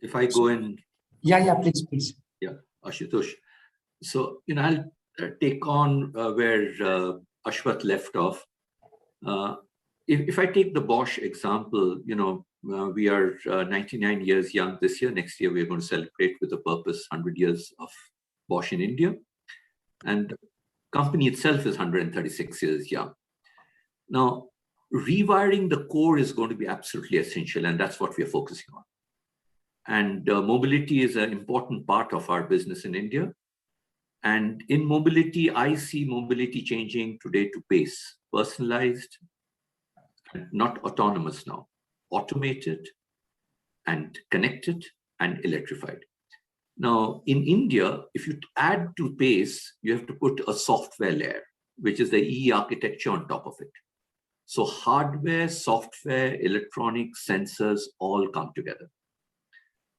If I go in. Yeah, please. Yeah, Ashutosh. So, I'll take on where Ashwath left off. If I take the Bosch example, we are 99 years young this year. Next year, we're going to celebrate with a purpose 100 years of Bosch in India. And the company itself is 136 years young. Now, rewiring the core is going to be absolutely essential, and that's what we're focusing on. And mobility is an important part of our business in India. And in mobility, I see mobility changing today to pace, personalized, and not autonomous now, automated and connected and electrified. Now, in India, if you add to pace, you have to put a software layer, which is the EE architecture on top of it. So hardware, software, electronics, sensors all come together.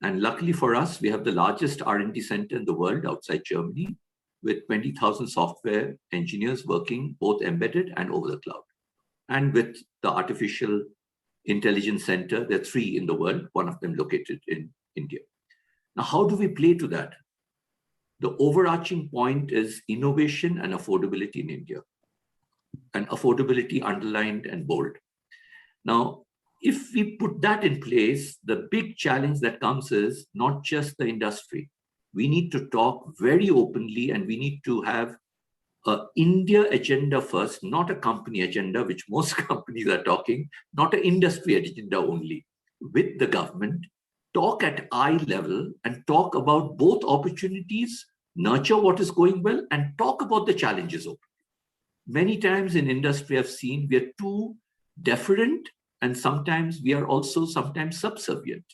And luckily for us, we have the largest R&D center in the world outside Germany, with 20,000 software engineers working both embedded and over the cloud. And with the artificial intelligence center, there are 3 in the world, one of them located in India. Now, how do we play to that? The overarching point is innovation and affordability in India, and affordability underlined and bold. Now, if we put that in place, the big challenge that comes is not just the industry. We need to talk very openly, and we need to have an India agenda first, not a company agenda, which most companies are talking, not an industry agenda only, with the government. Talk at eye level and talk about both opportunities, nurture what is going well, and talk about the challenges openly. Many times in industry, I've seen we are too deferent, and sometimes we are also sometimes subservient.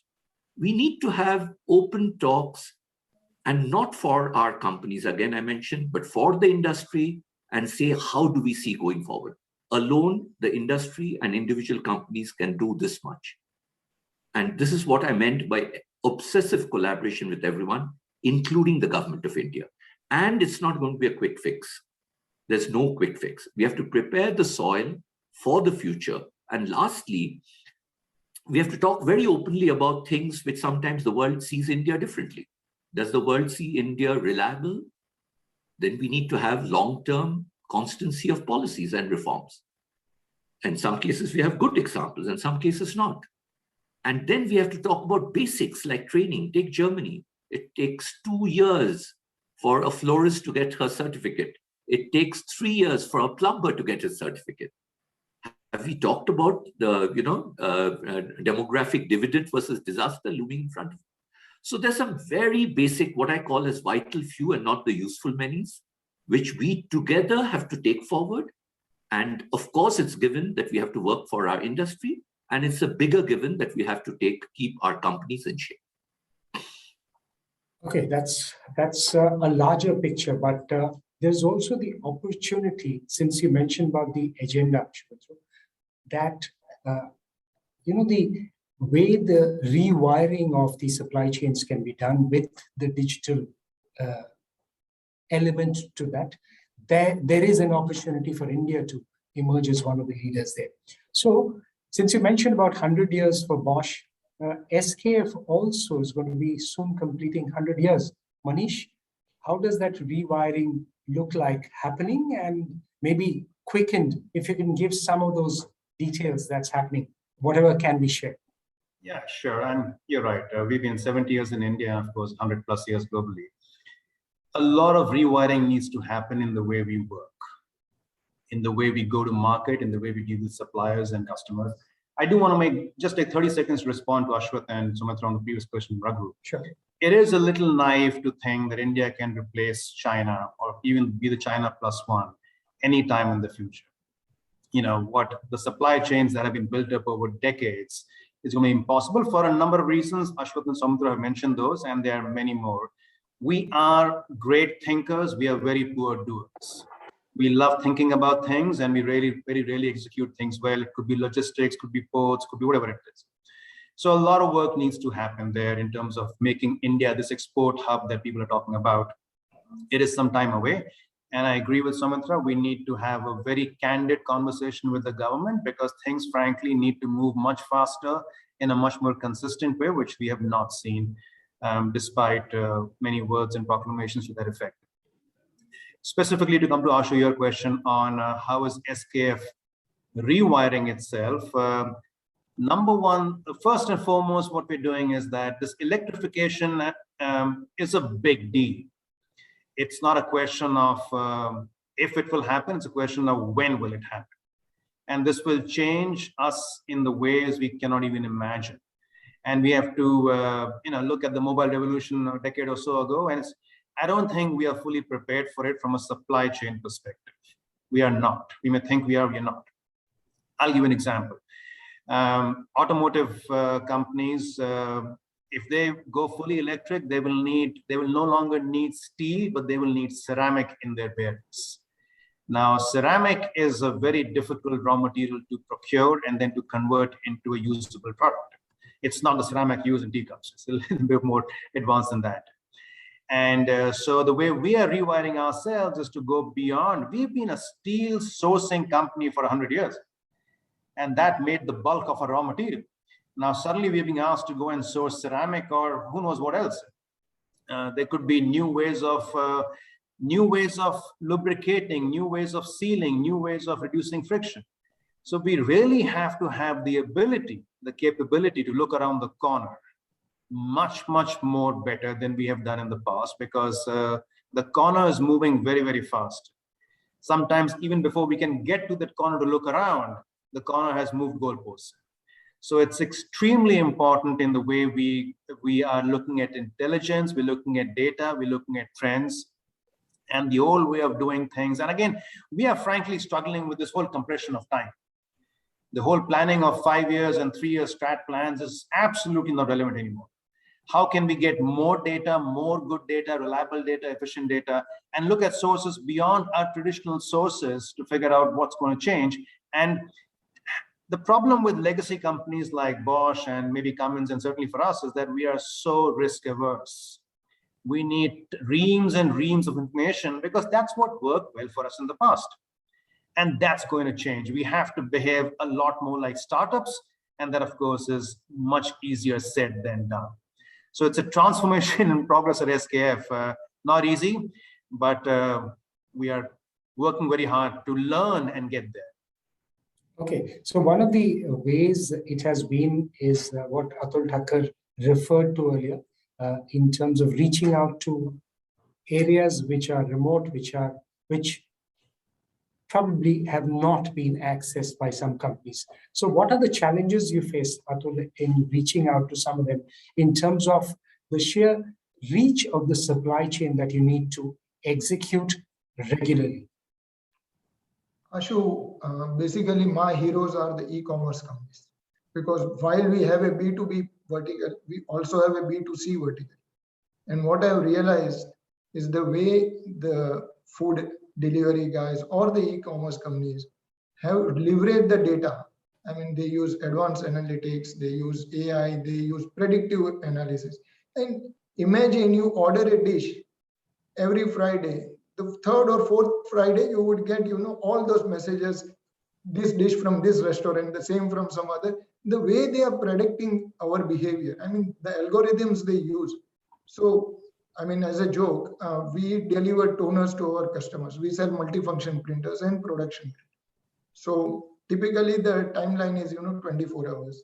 We need to have open talks, and not for our companies, again, I mentioned, but for the industry, and say, how do we see going forward? Alone, the industry and individual companies can do this much. And this is what I meant by obsessive collaboration with everyone, including the government of India. And it's not going to be a quick fix. There's no quick fix. We have to prepare the soil for the future. And lastly, we have to talk very openly about things which sometimes the world sees India differently. Does the world see India reliable? Then we need to have long-term constancy of policies and reforms. In some cases, we have good examples, in some cases not. And then we have to talk about basics like training. Take Germany. It takes 2 years for a florist to get her certificate. It takes 3 years for a plumber to get his certificate. Have we talked about the demographic dividend versus disaster looming in front of us? So there's some very basic, what I call as vital few and not the useful manys, which we together have to take forward. And of course, it's given that we have to work for our industry, and it's a bigger given that we have to keep our companies in shape. Okay, that's a larger picture, but there's also the opportunity, since you mentioned about the agenda, that the way the rewiring of the supply chains can be done with the digital element to that, there is an opportunity for India to emerge as one of the leaders there. So since you mentioned about 100 years for Bosch, SKF also is going to be soon completing 100 years. Manish, how does that rewiring look like happening, and maybe quickened, if you can give some of those details that's happening, whatever can be shared? Yeah, sure. And you're right. We've been 70 years in India, of course, 100 plus years globally. A lot of rewiring needs to happen in the way we work, in the way we go to market, in the way we deal with suppliers and customers. I do want to just take 30 seconds to respond to Ashwath and Sumitra on the previous question, Raghu. Sure. It is a little naive to think that India can replace China or even be the China +1 anytime in the future. What the supply chains that have been built up over decades is going to be impossible for a number of reasons. Ashwath and Sumitra have mentioned those, and there are many more. We are great thinkers. We are very poor doers. We love thinking about things, and we very rarely execute things well. It could be logistics, could be ports, could be whatever it is. So a lot of work needs to happen there in terms of making India this export hub that people are talking about. It is some time away. And I agree with Sumitra, we need to have a very candid conversation with the government, because things frankly need to move much faster in a much more consistent way, which we have not seen, despite many words and proclamations to that effect. Specifically, to come to Ashu, your question on how is SKF rewiring itself. Number one, first and foremost, what we're doing is that this electrification is a big deal. It's not a question of if it will happen, it's a question of when will it happen. And this will change us in the ways we cannot even imagine. And we have to look at the mobile revolution a decade or so ago, and I don't think we are fully prepared for it from a supply chain perspective. We are not. We may think we are, we are not. I'll give you an example. Automotive companies, if they go fully electric, they will no longer need steel, but they will need ceramic in their bearings. Now, ceramic is a very difficult raw material to procure and then to convert into a usable product. It's not the ceramic used in teacups. It's a little bit more advanced than that. And so the way we are rewiring ourselves is to go beyond. We've been a steel sourcing company for 100 years, and that made the bulk of our raw material. Now, suddenly we're being asked to go and source ceramic or who knows what else. There could be new ways of lubricating, new ways of sealing, new ways of reducing friction. So we really have to have the ability, the capability to look around the corner much more better than we have done in the past, because the corner is moving very fast. Sometimes even before we can get to that corner to look around, the corner has moved goalposts. So it's extremely important in the way we are looking at intelligence, we're looking at data, we're looking at trends, and the old way of doing things. And again, we are frankly struggling with this whole compression of time. The whole planning of 5 years and 3 year strat plans is absolutely not relevant anymore. How can we get more data, more good data, reliable data, efficient data, and look at sources beyond our traditional sources to figure out what's going to change? And the problem with legacy companies like Bosch and maybe Cummins, and certainly for us, is that we are so risk averse. We need reams and reams of information because that's what worked well for us in the past. And that's going to change. We have to behave a lot more like startups. And that, of course, is much easier said than done. So it's a transformation in progress at SKF. Not easy, but we are working very hard to learn and get there. Okay, so one of the ways it has been is what Atul Thakkar referred to earlier in terms of reaching out to areas which are remote, which probably have not been accessed by some companies. So what are the challenges you face, Atul, in reaching out to some of them in terms of the sheer reach of the supply chain that you need to execute regularly? Ashu, basically my heroes are the e-commerce companies, because while we have a B2B vertical, we also have a B2C vertical. And what I've realized is the way the food delivery guys or the e-commerce companies have leveraged the data. I mean, they use advanced analytics, they use AI, they use predictive analysis. And imagine you order a dish every Friday. The third or fourth Friday, you would get, all those messages, this dish from this restaurant, the same from some other. The way they are predicting our behavior, I mean, the algorithms they use. So, I mean, as a joke, we deliver toners to our customers. We sell multifunction printers and production. So typically the timeline is, 24 hours.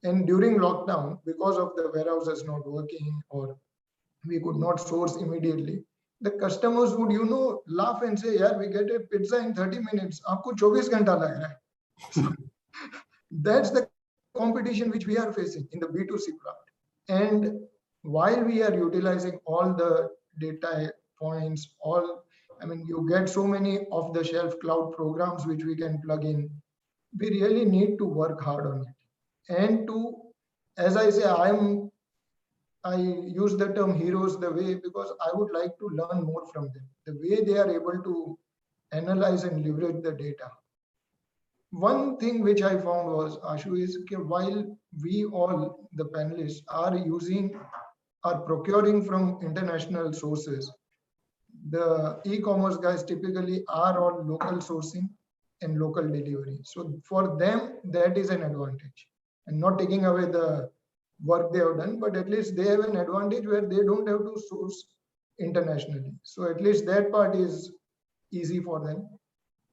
And during lockdown, because of the warehouses not working or we could not source immediately, the customers would, laugh and say, yeah, we get a pizza in 30 minutes. Aapko 24 ghanta lag raha hai. So that's the competition which we are facing in the B2C part. And while we are utilizing all the data points, you get so many off the shelf cloud programs which we can plug in. We really need to work hard on it. And as I say, I use the term heroes the way because I would like to learn more from them. The way they are able to analyze and leverage the data. One thing which I found was, Ashu, is while we all, the panelists, are procuring from international sources, the e-commerce guys typically are on local sourcing and local delivery. So for them, that is an advantage. And not taking away the work they have done, but at least they have an advantage where they don't have to source internationally. So at least that part is easy for them.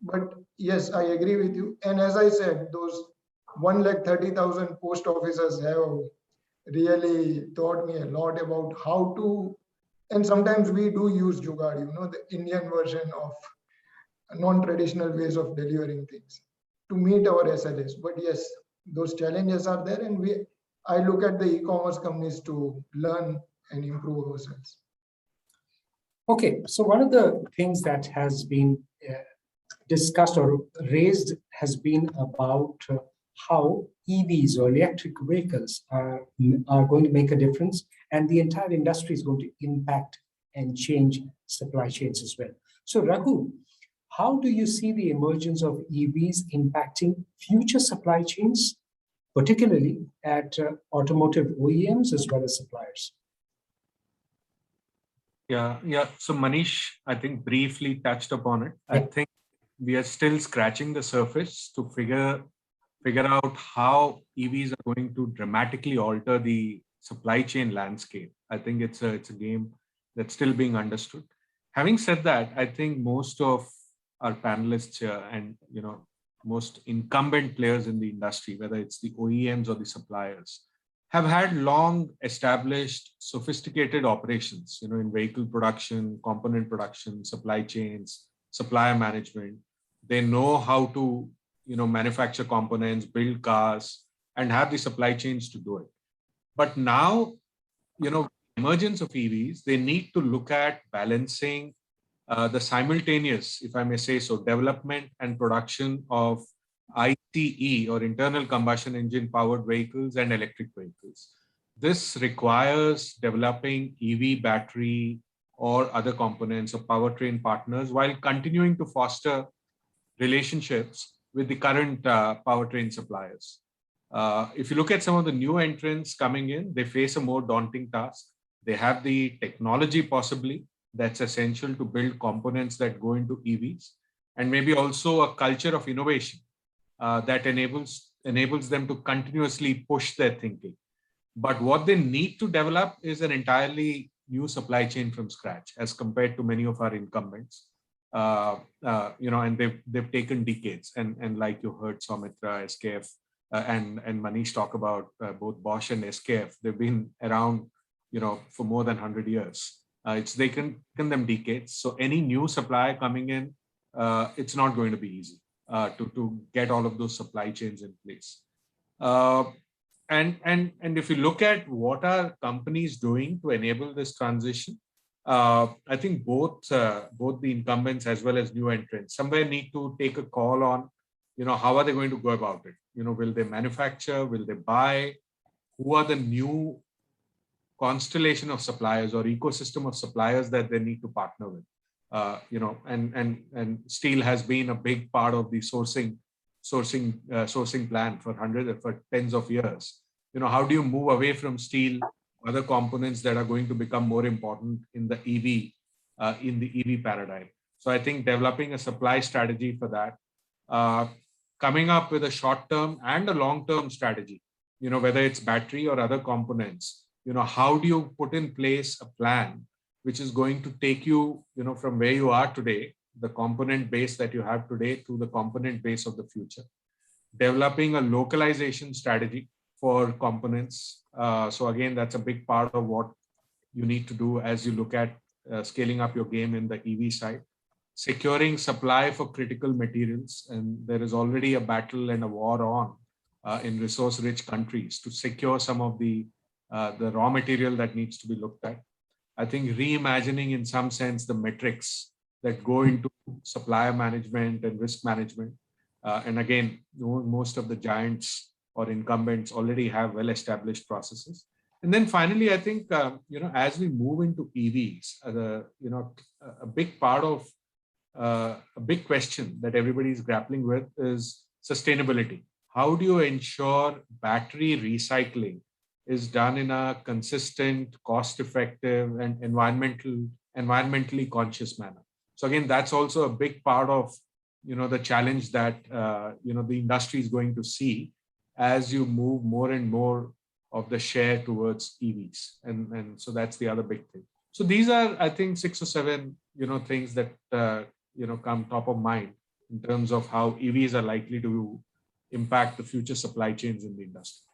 But yes, I agree with you. And as I said, those 130,000 post officers have really taught me a lot about how to, and sometimes we do use Jugaad, the Indian version of non-traditional ways of delivering things to meet our SLAs. But yes, those challenges are there, and I look at the e-commerce companies to learn and improve ourselves. Okay, so one of the things that has been discussed or raised has been about how EVs or electric vehicles are going to make a difference, and the entire industry is going to impact and change supply chains as well. So Raghu, how do you see the emergence of EVs impacting future supply chains, particularly at automotive OEMs as well as suppliers? Yeah. So Manish, I think briefly touched upon it. Yeah. I think we are still scratching the surface to figure out how EVs are going to dramatically alter the supply chain landscape. I think it's a game that's still being understood. Having said that, I think most of our panelists here and most incumbent players in the industry, whether it's the OEMs or the suppliers, have had long established sophisticated operations, in vehicle production, component production, supply chains, supplier management. They know how to, manufacture components, build cars, and have the supply chains to do it. But now, emergence of EVs, they need to look at balancing the simultaneous, if I may say so, development and production of ICE or internal combustion engine powered vehicles and electric vehicles. This requires developing EV battery or other components of powertrain partners while continuing to foster relationships with the current powertrain suppliers. If you look at some of the new entrants coming in, they face a more daunting task. They have the technology possibly that's essential to build components that go into EVs, and maybe also a culture of innovation that enables them to continuously push their thinking. But what they need to develop is an entirely new supply chain from scratch as compared to many of our incumbents. And they've taken decades. And like you heard Soumitra, SKF, and Manish talk about both Bosch and SKF, they've been around, for more than 100 years. It's taken them decades. So any new supplier coming in, it's not going to be easy to get all of those supply chains in place. And if you look at what are companies doing to enable this transition, I think both the incumbents as well as new entrants somewhere need to take a call on, how are they going to go about it? Will they manufacture? Will they buy? Who are the new constellation of suppliers or ecosystem of suppliers that they need to partner with? And steel has been a big part of the sourcing plan for tens of years. How do you move away from steel, other components that are going to become more important in the EV paradigm? So I think developing a supply strategy for that, coming up with a short-term and a long-term strategy, whether it's battery or other components, how do you put in place a plan which is going to take you, from where you are today, the component base that you have today, to the component base of the future. Developing a localization strategy for components. So again, that's a big part of what you need to do as you look at scaling up your game in the EV side. Securing supply for critical materials, and there is already a battle and a war on in resource-rich countries to secure some of the raw material that needs to be looked at. I think reimagining in some sense the metrics that go into supplier management and risk management. And again, most of the giants or incumbents already have well-established processes. And then finally, I think, as we move into EVs, a big part of a big question that everybody is grappling with is sustainability. How do you ensure battery recycling is done in a consistent, cost-effective, and environmentally conscious manner? So again, that's also a big part of the challenge that the industry is going to see as you move more and more of the share towards EVs, and so that's the other big thing. So these are, I think, 6 or 7 things that come top of mind in terms of how EVs are likely to impact the future supply chains in the industry.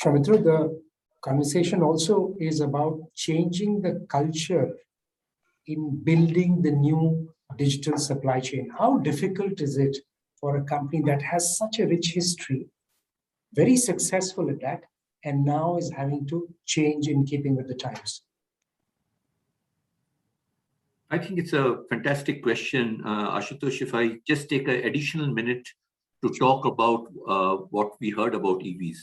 Soumitra, the conversation also is about changing the culture in building the new digital supply chain. How difficult is it for a company that has such a rich history, very successful at that, and now is having to change in keeping with the times? I think it's a fantastic question, Ashutosh. If I just take an additional minute to talk about what we heard about EVs,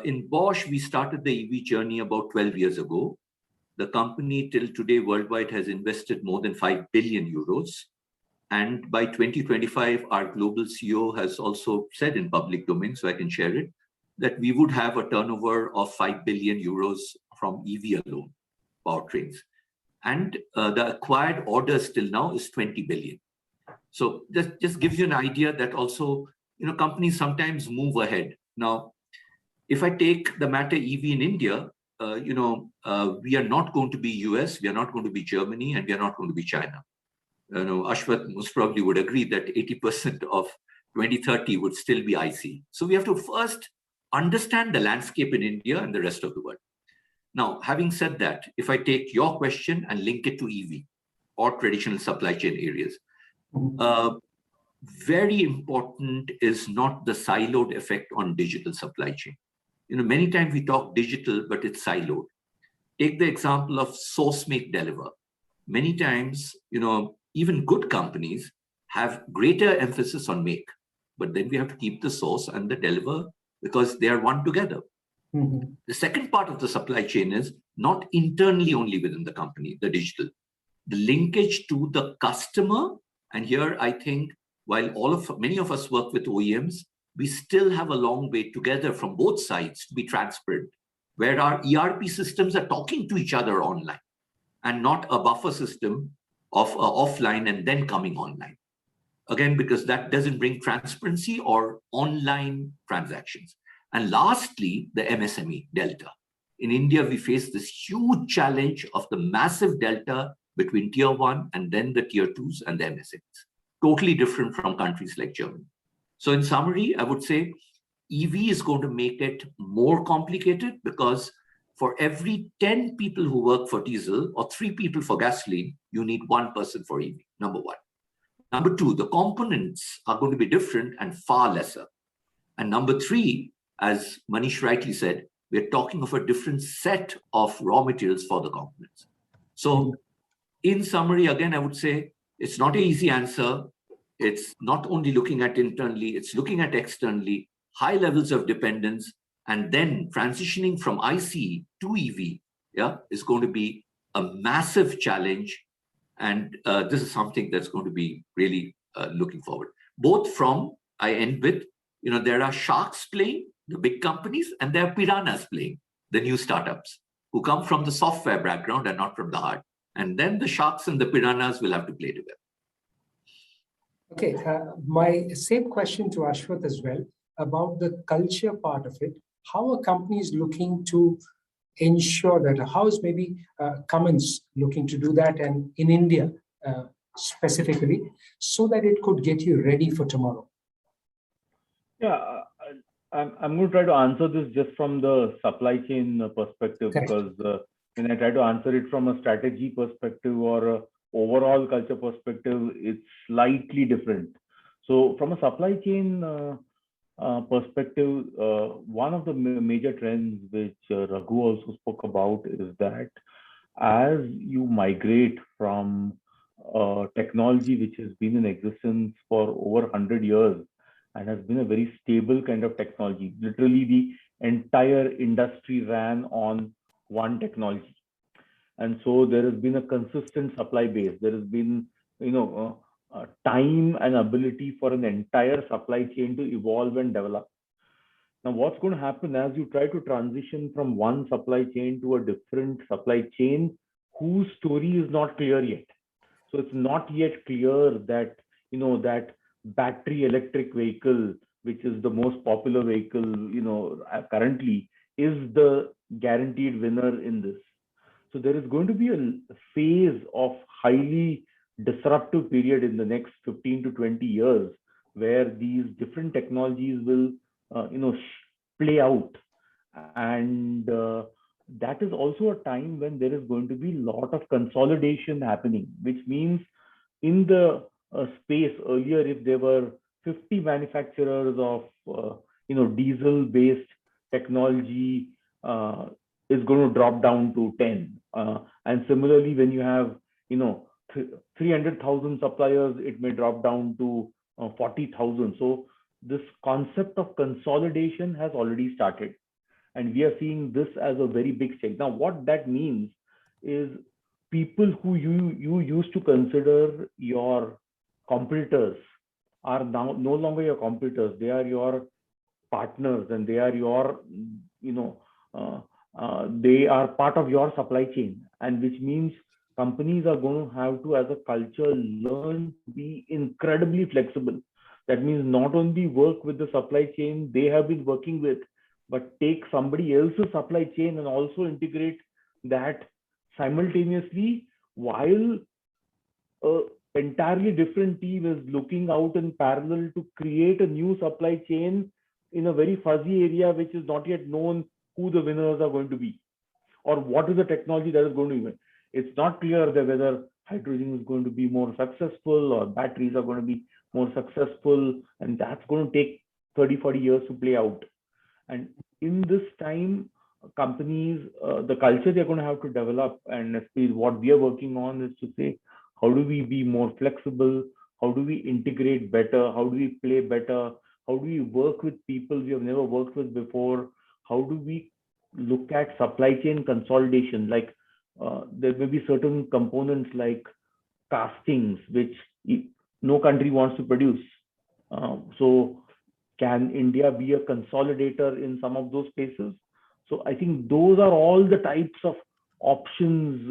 in Bosch, we started the EV journey about 12 years ago. The company till today worldwide has invested more than 5 billion euros. And by 2025, our global CEO has also said in public domain, so I can share it, that we would have a turnover of 5 billion euros from EV alone, powertrains. And the acquired orders till now is 20 billion. So that just gives you an idea that also, companies sometimes move ahead. Now, if I take the matter EV in India, we are not going to be US, we are not going to be Germany, and we are not going to be China. Ashwath most probably would agree that 80% of 2030 would still be IC. So we have to first understand the landscape in India and the rest of the world. Now, having said that, if I take your question and link it to EV or traditional supply chain areas, very important is not the siloed effect on digital supply chain. Many times we talk digital, but it's siloed. Take the example of source, make, deliver. Many times, even good companies have greater emphasis on make, but then we have to keep the source and the deliver because they are one together. Mm-hmm. The second part of the supply chain is not internally only within the company, the digital, the linkage to the customer. And here, I think, while many of us work with OEMs, we still have a long way together from both sides to be transparent, where our ERP systems are talking to each other online and not a buffer system of offline and then coming online. Again, because that doesn't bring transparency or online transactions. And lastly, the MSME delta. In India, we face this huge challenge of the massive delta between tier 1 and then the tier 2s and the MSMEs. Totally different from countries like Germany. So in summary, I would say EV is going to make it more complicated because for every 10 people who work for diesel or 3 people for gasoline, you need 1 person for EV, number 1. Number 2, the components are going to be different and far lesser. And number 3, as Manish rightly said, we're talking of a different set of raw materials for the components. So in summary, again, I would say it's not an easy answer. It's not only looking at internally, it's looking at externally, high levels of dependence, and then transitioning from ICE to EV, is going to be a massive challenge. And this is something that's going to be really looking forward. Both from, I end with, there are sharks playing, the big companies, and there are piranhas playing, the new startups, who come from the software background and not from the hard. And then the sharks and the piranhas will have to play together. Okay, my same question to Ashwath as well about the culture part of it. How are companies looking to ensure that? How is maybe Cummins looking to do that, and in India specifically, so that it could get you ready for tomorrow? Yeah, I'm going to try to answer this just from the supply chain perspective, because when I try to answer it from a strategy perspective or a overall culture perspective, it's slightly different. So from a supply chain perspective, one of the major trends which Raghu also spoke about is that as you migrate from technology which has been in existence for over 100 years and has been a very stable kind of technology, literally the entire industry ran on one technology. And so there has been a consistent supply base. There has been, time and ability for an entire supply chain to evolve and develop. Now, what's going to happen as you try to transition from one supply chain to a different supply chain whose story is not clear yet? So it's not yet clear that, that battery electric vehicle, which is the most popular vehicle, currently, is the guaranteed winner in this. So there is going to be a phase of highly disruptive period in the next 15 to 20 years where these different technologies will, play out. And that is also a time when there is going to be a lot of consolidation happening, which means in the space earlier, if there were 50 manufacturers of, diesel-based technology, is going to drop down to 10. And similarly, when you have, 300,000 suppliers, it may drop down to 40,000. So this concept of consolidation has already started. And we are seeing this as a very big change. Now, what that means is people who you used to consider your competitors are now no longer your competitors. They are your partners, and they are your, they are part of your supply chain. And which means companies are going to have to, as a culture, learn to be incredibly flexible. That means not only work with the supply chain they have been working with, but take somebody else's supply chain and also integrate that simultaneously, while an entirely different team is looking out in parallel to create a new supply chain in a very fuzzy area, which is not yet known who the winners are going to be or what is the technology that is going to win. It's not clear that whether hydrogen is going to be more successful or batteries are going to be more successful, and that's going to take 30, 40 years to play out. And in this time, companies, the culture they're going to have to develop, and what we are working on is to say, how do we be more flexible? How do we integrate better? How do we play better? How do we work with people we have never worked with before? How do we look at supply chain consolidation? Like there may be certain components like castings, which no country wants to produce. So can India be a consolidator in some of those spaces? So I think those are all the types of options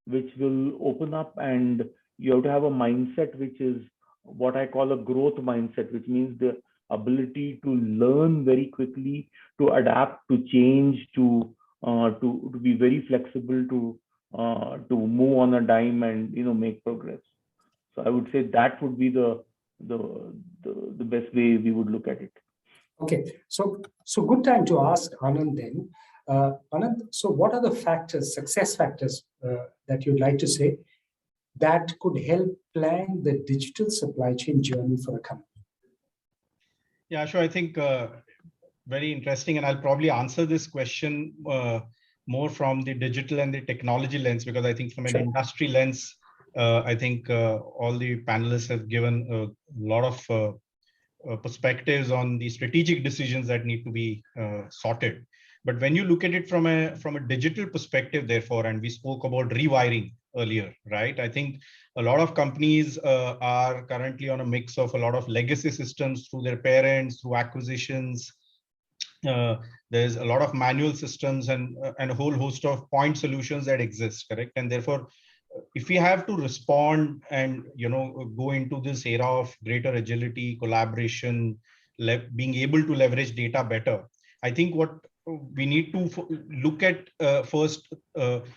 which will open up, and you have to have a mindset which is what I call a growth mindset, which means the ability to learn very quickly, to adapt, to change, to be very flexible, to move on a dime and make progress. So I would say that would be the best way we would look at it. Okay, so good time to ask Anand then. Anand, so what are the factors, success factors that you'd like to say that could help plan the digital supply chain journey for a company? Yeah, sure. I think very interesting, and I'll probably answer this question more from the digital and the technology lens, because I think from an industry lens, I think all the panelists have given a lot of perspectives on the strategic decisions that need to be sorted. But when you look at it from a digital perspective, therefore, and we spoke about rewiring earlier, right? I think a lot of companies are currently on a mix of a lot of legacy systems through their parents, through acquisitions. There's a lot of manual systems and a whole host of point solutions that exist, correct? And therefore, if we have to respond and go into this era of greater agility, collaboration, being able to leverage data better, I think what we need to look at first,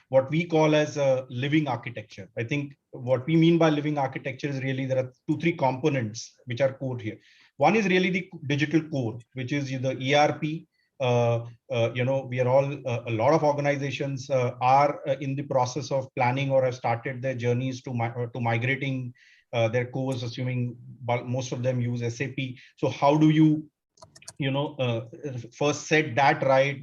what we call as a living architecture. I think what we mean by living architecture is really there are 2-3 components which are core here. One is really the digital core, which is the ERP. We are all, a lot of organizations are in the process of planning or have started their journeys to migrating their cores, assuming most of them use SAP. So how do you first set that right?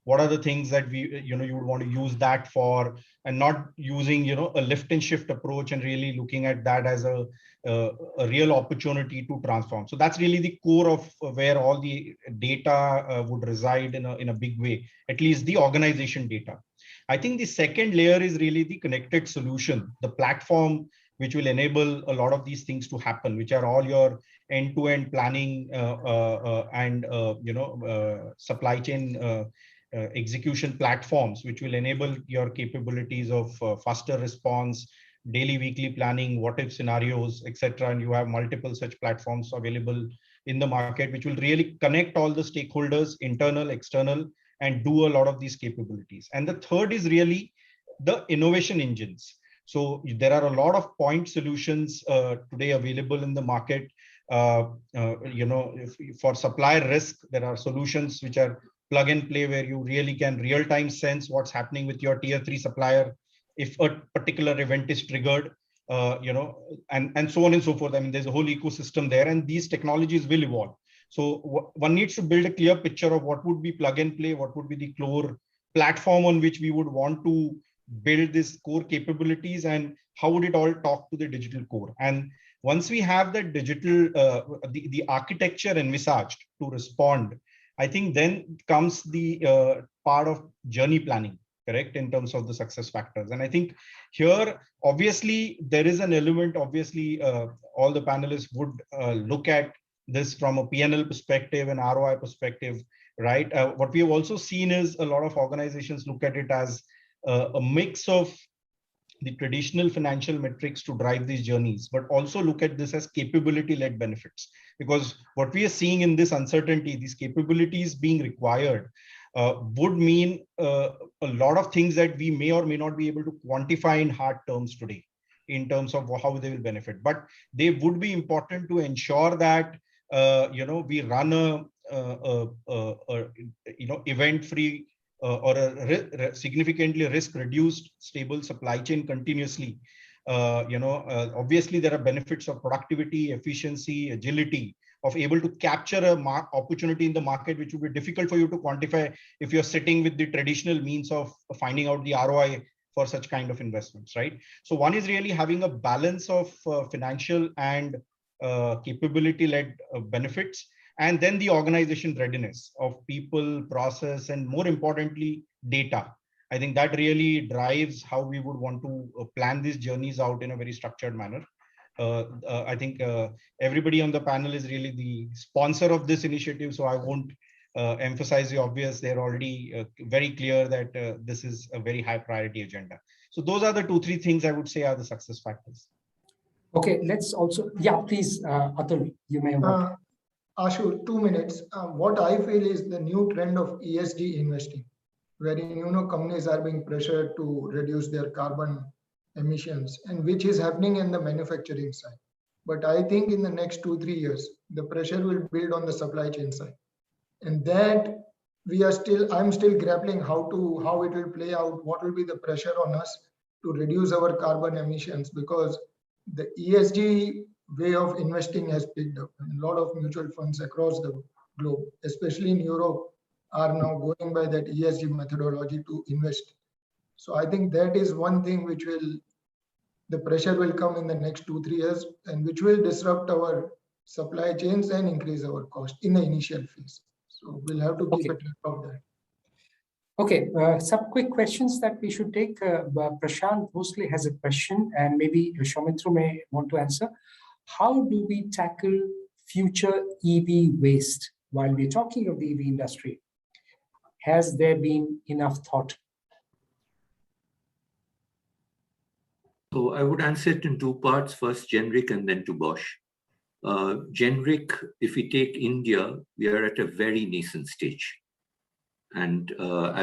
What are the things that you would want to use that for, and not using a lift and shift approach, and really looking at that as a real opportunity to transform. So that's really the core of where all the data would reside in a big way, at least the organization data. I think the second layer is really the connected solution, the platform which will enable a lot of these things to happen, which are all your end-to-end planning and supply chain execution platforms, which will enable your capabilities of faster response, daily, weekly planning, what if scenarios, etc. And you have multiple such platforms available in the market, which will really connect all the stakeholders, internal, external, and do a lot of these capabilities. And the third is really the innovation engines. So there are a lot of point solutions today available in the market. For supplier risk, there are solutions which are plug and play, where you really can real-time sense what's happening with your tier 3 supplier if a particular event is triggered, and so on and so forth. I mean, there's a whole ecosystem there, and these technologies will evolve. So one needs to build a clear picture of what would be plug and play, what would be the core platform on which we would want to build this core capabilities, and how would it all talk to the digital core. And once we have that digital, the architecture envisaged to respond, I think then comes the part of journey planning, correct, in terms of the success factors. And I think here, obviously, there is an element, obviously, all the panelists would look at this from a P&L perspective and ROI perspective, right? What we have also seen is a lot of organizations look at it as a mix of the traditional financial metrics to drive these journeys, but also look at this as capability-led benefits. Because what we are seeing in this uncertainty, these capabilities being required, would mean a lot of things that we may or may not be able to quantify in hard terms today, in terms of how they will benefit. But they would be important to ensure that we run a event-free or a significantly risk-reduced stable supply chain continuously. Obviously, there are benefits of productivity, efficiency, agility, of able to capture a opportunity in the market, which would be difficult for you to quantify if you're sitting with the traditional means of finding out the ROI for such kind of investments, right? So one is really having a balance of financial and capability-led benefits, and then the organization readiness of people, process, and more importantly, data. I think that really drives how we would want to plan these journeys out in a very structured manner. I think everybody on the panel is really the sponsor of this initiative, so I won't emphasize the obvious. They're already very clear that this is a very high priority agenda. So those are the 2-3 things I would say are the success factors. Okay, let's also, please, Atul, you may want. Ashu, 2 minutes. What I feel is the new trend of ESG investing, wherein companies are being pressured to reduce their carbon emissions, and which is happening in the manufacturing side. But I think in the next 2-3 years, the pressure will build on the supply chain side, and that I'm still grappling how it will play out. What will be the pressure on us to reduce our carbon emissions, because the ESG way of investing has picked up, and a lot of mutual funds across the globe, especially in Europe, are now going by that ESG methodology to invest. So I think that is one thing which the pressure will come in the next 2-3 years, and which will disrupt our supply chains and increase our cost in the initial phase. So we'll have to keep a track of that. Okay, some quick questions that we should take. Prashant mostly has a question, and maybe Shomitra may want to answer. How do we tackle future EV waste while we're talking of the EV industry? Has there been enough thought? So I would answer it in two parts, first generic and then to Bosch. Generic, if we take India, we are at a very nascent stage. And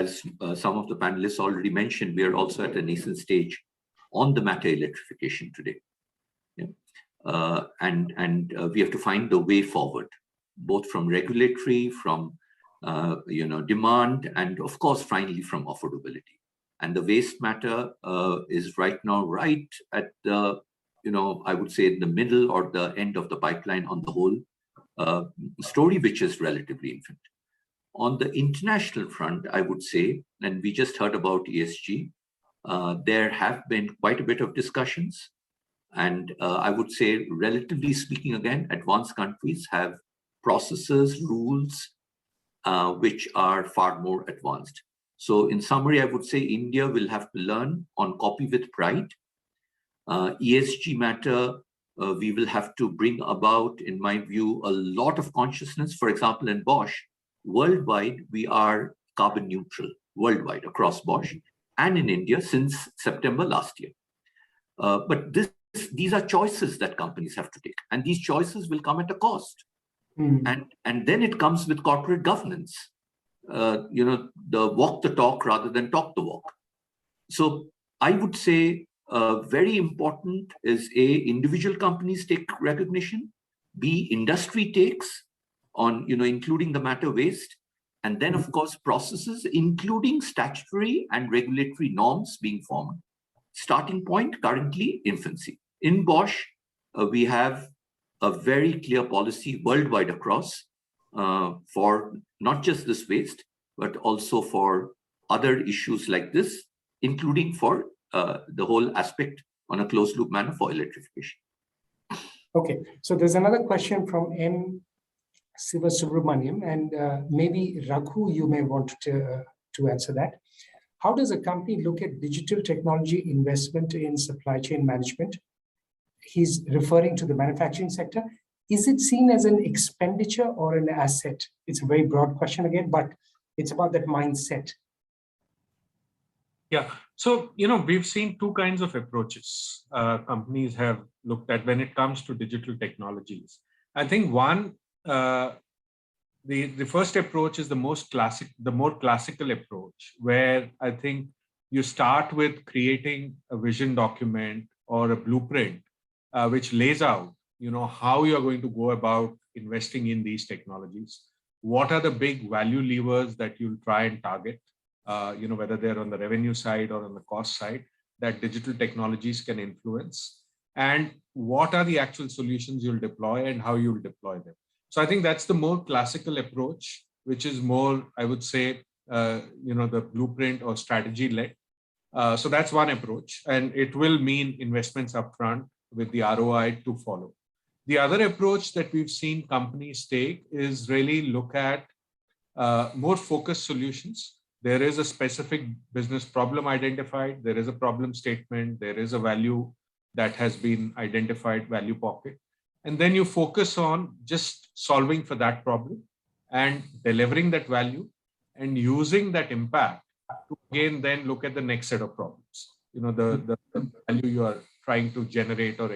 as some of the panelists already mentioned, we are also at a nascent stage on the matter electrification today. Yeah. And we have to find the way forward, both from regulatory, from demand, and of course, finally from affordability. And the waste matter is right now right at the, I would say in the middle or the end of the pipeline on the whole story, which is relatively infant. On the international front, I would say, and we just heard about ESG, there have been quite a bit of discussions. And I would say, relatively speaking, again, advanced countries have processes, rules, which are far more advanced. So in summary, I would say India will have to learn on copy with pride. ESG matter, we will have to bring about, in my view, a lot of consciousness. For example, in Bosch, worldwide, we are carbon neutral, worldwide, across Bosch, and in India since September last year. But these are choices that companies have to take, and these choices will come at a cost. And then it comes with corporate governance. The walk the talk rather than talk the walk. So I would say very important is A, individual companies take recognition, B, industry takes on, including the matter waste, and then of course processes, including statutory and regulatory norms being formed. Starting point, currently infancy. In Bosch, we have a very clear policy worldwide across for not just this waste, but also for other issues like this, including for the whole aspect on a closed loop manner for electrification. Okay, so there's another question from M. Sivasubramaniam, and maybe Raghu, you may want to answer that. How does a company look at digital technology investment in supply chain management? He's referring to the manufacturing sector. Is it seen as an expenditure or an asset? It's a very broad question again, but it's about that mindset. Yeah, so, we've seen two kinds of approaches companies have looked at when it comes to digital technologies. I think one, the first approach is the more classical approach, where I think you start with creating a vision document or a blueprint, which lays out, how you're going to go about investing in these technologies. What are the big value levers that you'll try and target, whether they're on the revenue side or on the cost side, that digital technologies can influence, and what are the actual solutions you'll deploy and how you'll deploy them. So I think that's the more classical approach, which is more, I would say, the blueprint or strategy led. So that's one approach, and it will mean investments upfront with the ROI to follow. The other approach that we've seen companies take is really look at more focused solutions. There is a specific business problem identified. There is a problem statement. There is a value that has been identified, value pocket. And then you focus on just solving for that problem and delivering that value and using that impact to again then look at the next set of problems. The value you are trying to generate or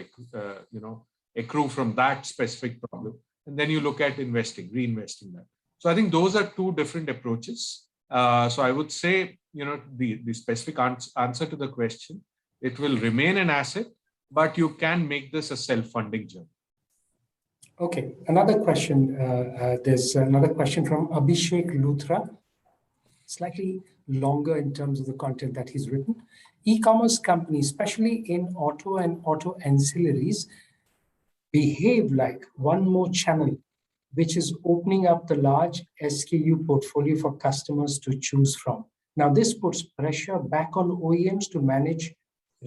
accrue from that specific problem. And then you look at reinvesting that. So I think those are two different approaches. So I would say, the specific answer to the question, it will remain an asset, but you can make this a self-funding journey. Okay, another question. There's another question from Abhishek Luthra, slightly longer in terms of the content that he's written. E-commerce companies, especially in auto and auto ancillaries, behave like one more channel which is opening up the large SKU portfolio for customers to choose from. Now, this puts pressure back on OEMs to manage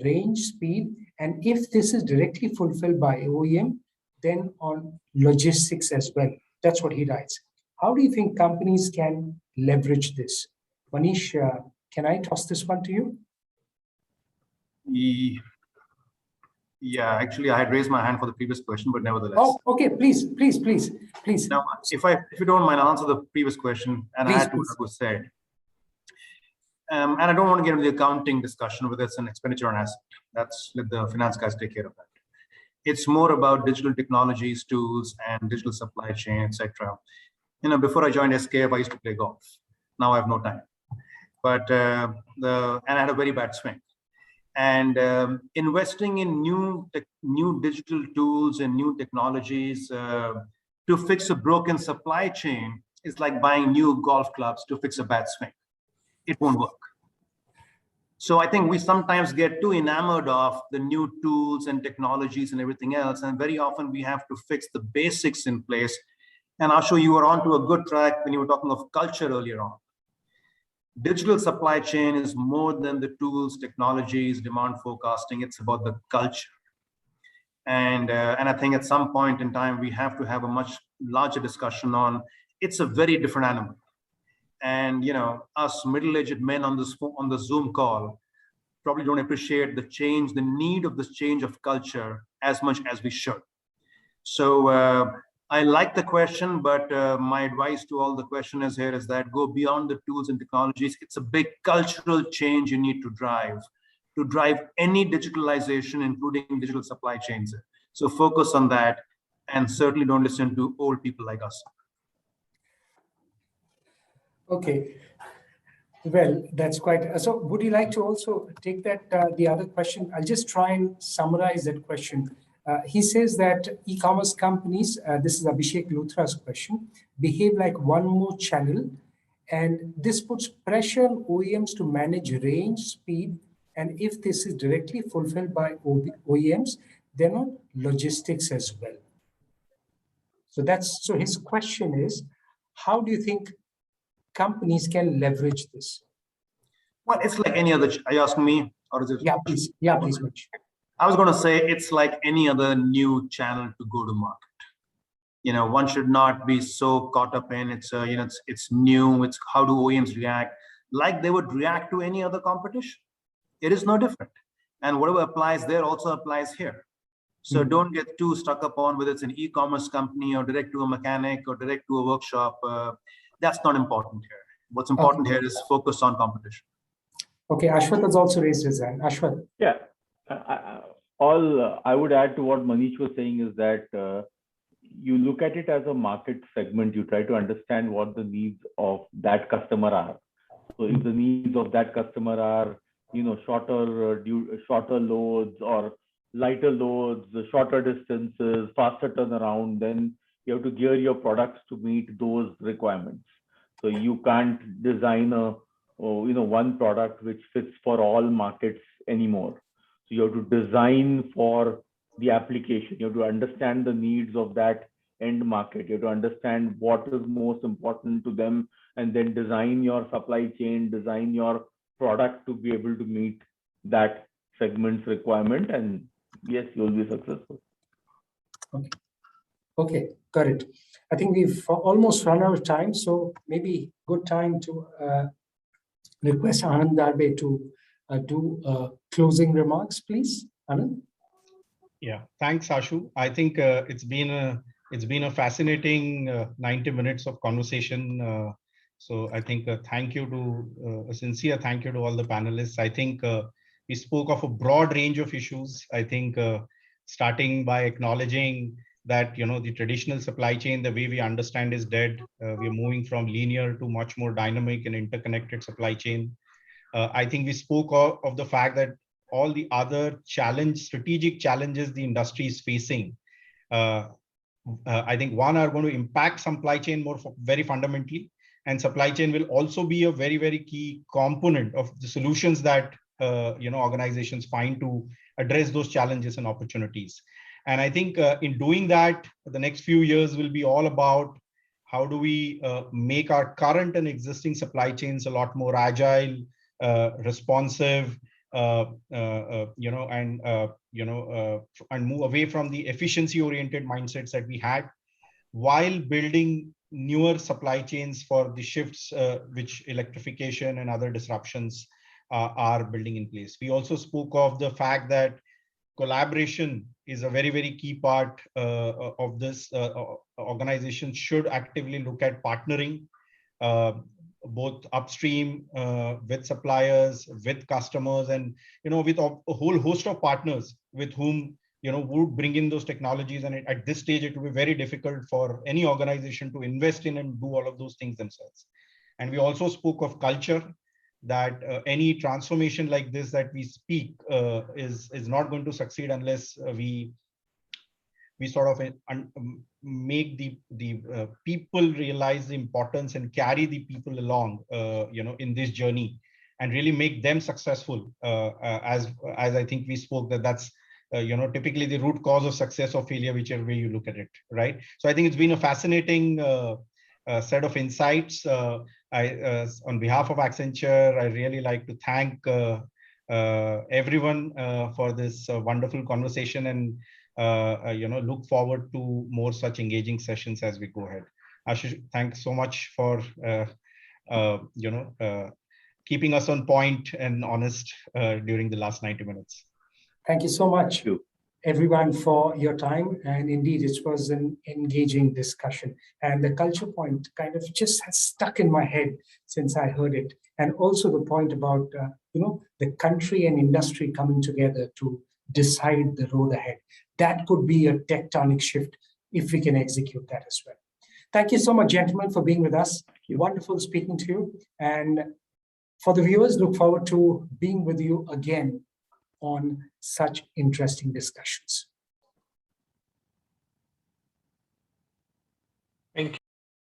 range, speed, and if this is directly fulfilled by OEM, then on logistics as well. That's what he writes. How do you think companies can leverage this? Manish, can I toss this one to you? Yeah, actually, I had raised my hand for the previous question, but nevertheless. Oh, okay. Please. Now, if you don't mind, I'll answer the previous question, and I had to what was said. And I don't want to get into the accounting discussion whether it's an expenditure or an asset. That's let the finance guys take care of that. It's more about digital technologies, tools, and digital supply chain, etc. Before I joined SKF, I used to play golf. Now I have no time. But and I had a very bad swing. And investing in new digital tools and new technologies to fix a broken supply chain is like buying new golf clubs to fix a bad swing. It won't work. So I think we sometimes get too enamored of the new tools and technologies and everything else. And very often we have to fix the basics in place. And Ashu, you were onto a good track when you were talking of culture earlier on. Digital supply chain is more than the tools, technologies, demand forecasting. It's about the culture. And I think at some point in time, we have to have a much larger discussion on it's a very different animal. And us middle-aged men on the Zoom call probably don't appreciate the need of this change of culture as much as we should. So I like the question, but my advice to all the questioners here is that go beyond the tools and technologies. It's a big cultural change you need to drive any digitalization, including digital supply chains. So focus on that, and certainly don't listen to old people like us. Okay. Well, that's quite. So would you like to also take that, the other question? I'll just try and summarize that question. He says that e-commerce companies, this is Abhishek Luthra's question, behave like one more channel. And this puts pressure on OEMs to manage range, speed, and if this is directly fulfilled by OEMs, then on logistics as well. So his question is, how do you think companies can leverage this? Well, it's like any other. Are you asking me, or is it? Yeah, please. Yeah, please, Mitch. I was going to say it's like any other new channel to go to market. One should not be so caught up in it's new. It's how do OEMs react like they would react to any other competition. It is no different, and whatever applies there also applies here. So don't get too stuck up on whether it's an e-commerce company or direct to a mechanic or direct to a workshop. That's not important here. What's important here is focus on competition. Okay, Ashwath has also raised his hand. Ashwath. Yeah, I would add to what Manish was saying is that you look at it as a market segment. You try to understand what the needs of that customer are. So if the needs of that customer are, shorter loads or lighter loads, shorter distances, faster turnaround, then you have to gear your products to meet those requirements. So you can't design one product which fits for all markets anymore. So you have to design for the application. You have to understand the needs of that end market. You have to understand what is most important to them, and then design your supply chain, design your product to be able to meet that segment's requirement. And yes, you'll be successful. Okay, got it. I think we've almost run out of time, so maybe good time to request Anand Darbe to do closing remarks, please. Anand? Yeah, thanks, Ashu. I think it's been a fascinating 90 minutes of conversation. So I think a sincere thank you to all the panelists. I think we spoke of a broad range of issues. I think starting by acknowledging that the traditional supply chain, the way we understand, is dead. We're moving from linear to much more dynamic and interconnected supply chain. I think we spoke of the fact that all the other strategic challenges the industry is facing, I think are going to impact supply chain very fundamentally, and supply chain will also be a very, very key component of the solutions that organizations find to address those challenges and opportunities. And I think in doing that, the next few years will be all about how do we make our current and existing supply chains a lot more agile, responsive, and move away from the efficiency-oriented mindsets that we had, while building newer supply chains for the shifts which electrification and other disruptions are building in place. We also spoke of the fact that collaboration is a very, very key part of this. Organizations should actively look at partnering both upstream with suppliers, with customers, and with a whole host of partners with whom would bring in those technologies. And at this stage, it will be very difficult for any organization to invest in and do all of those things themselves. And we also spoke of culture, that any transformation like this that we speak is not going to succeed unless we sort of make the people realize the importance and carry the people along in this journey, and really make them successful, as I think we spoke, that's typically the root cause of success or failure, whichever way you look at it, right? So I think it's been a fascinating set of insights. On behalf of Accenture, I really like to thank everyone for this wonderful conversation, and look forward to more such engaging sessions as we go ahead. Ashutosh, thanks so much for keeping us on point and honest during the last 90 minutes. Thank you so much, everyone, for your time. And indeed, it was an engaging discussion. And the culture point kind of just has stuck in my head since I heard it. And also the point about, the country and industry coming together to decide the road ahead. That could be a tectonic shift if we can execute that as well. Thank you so much, gentlemen, for being with us. Wonderful speaking to you. And for the viewers, look forward to being with you again on such interesting discussions.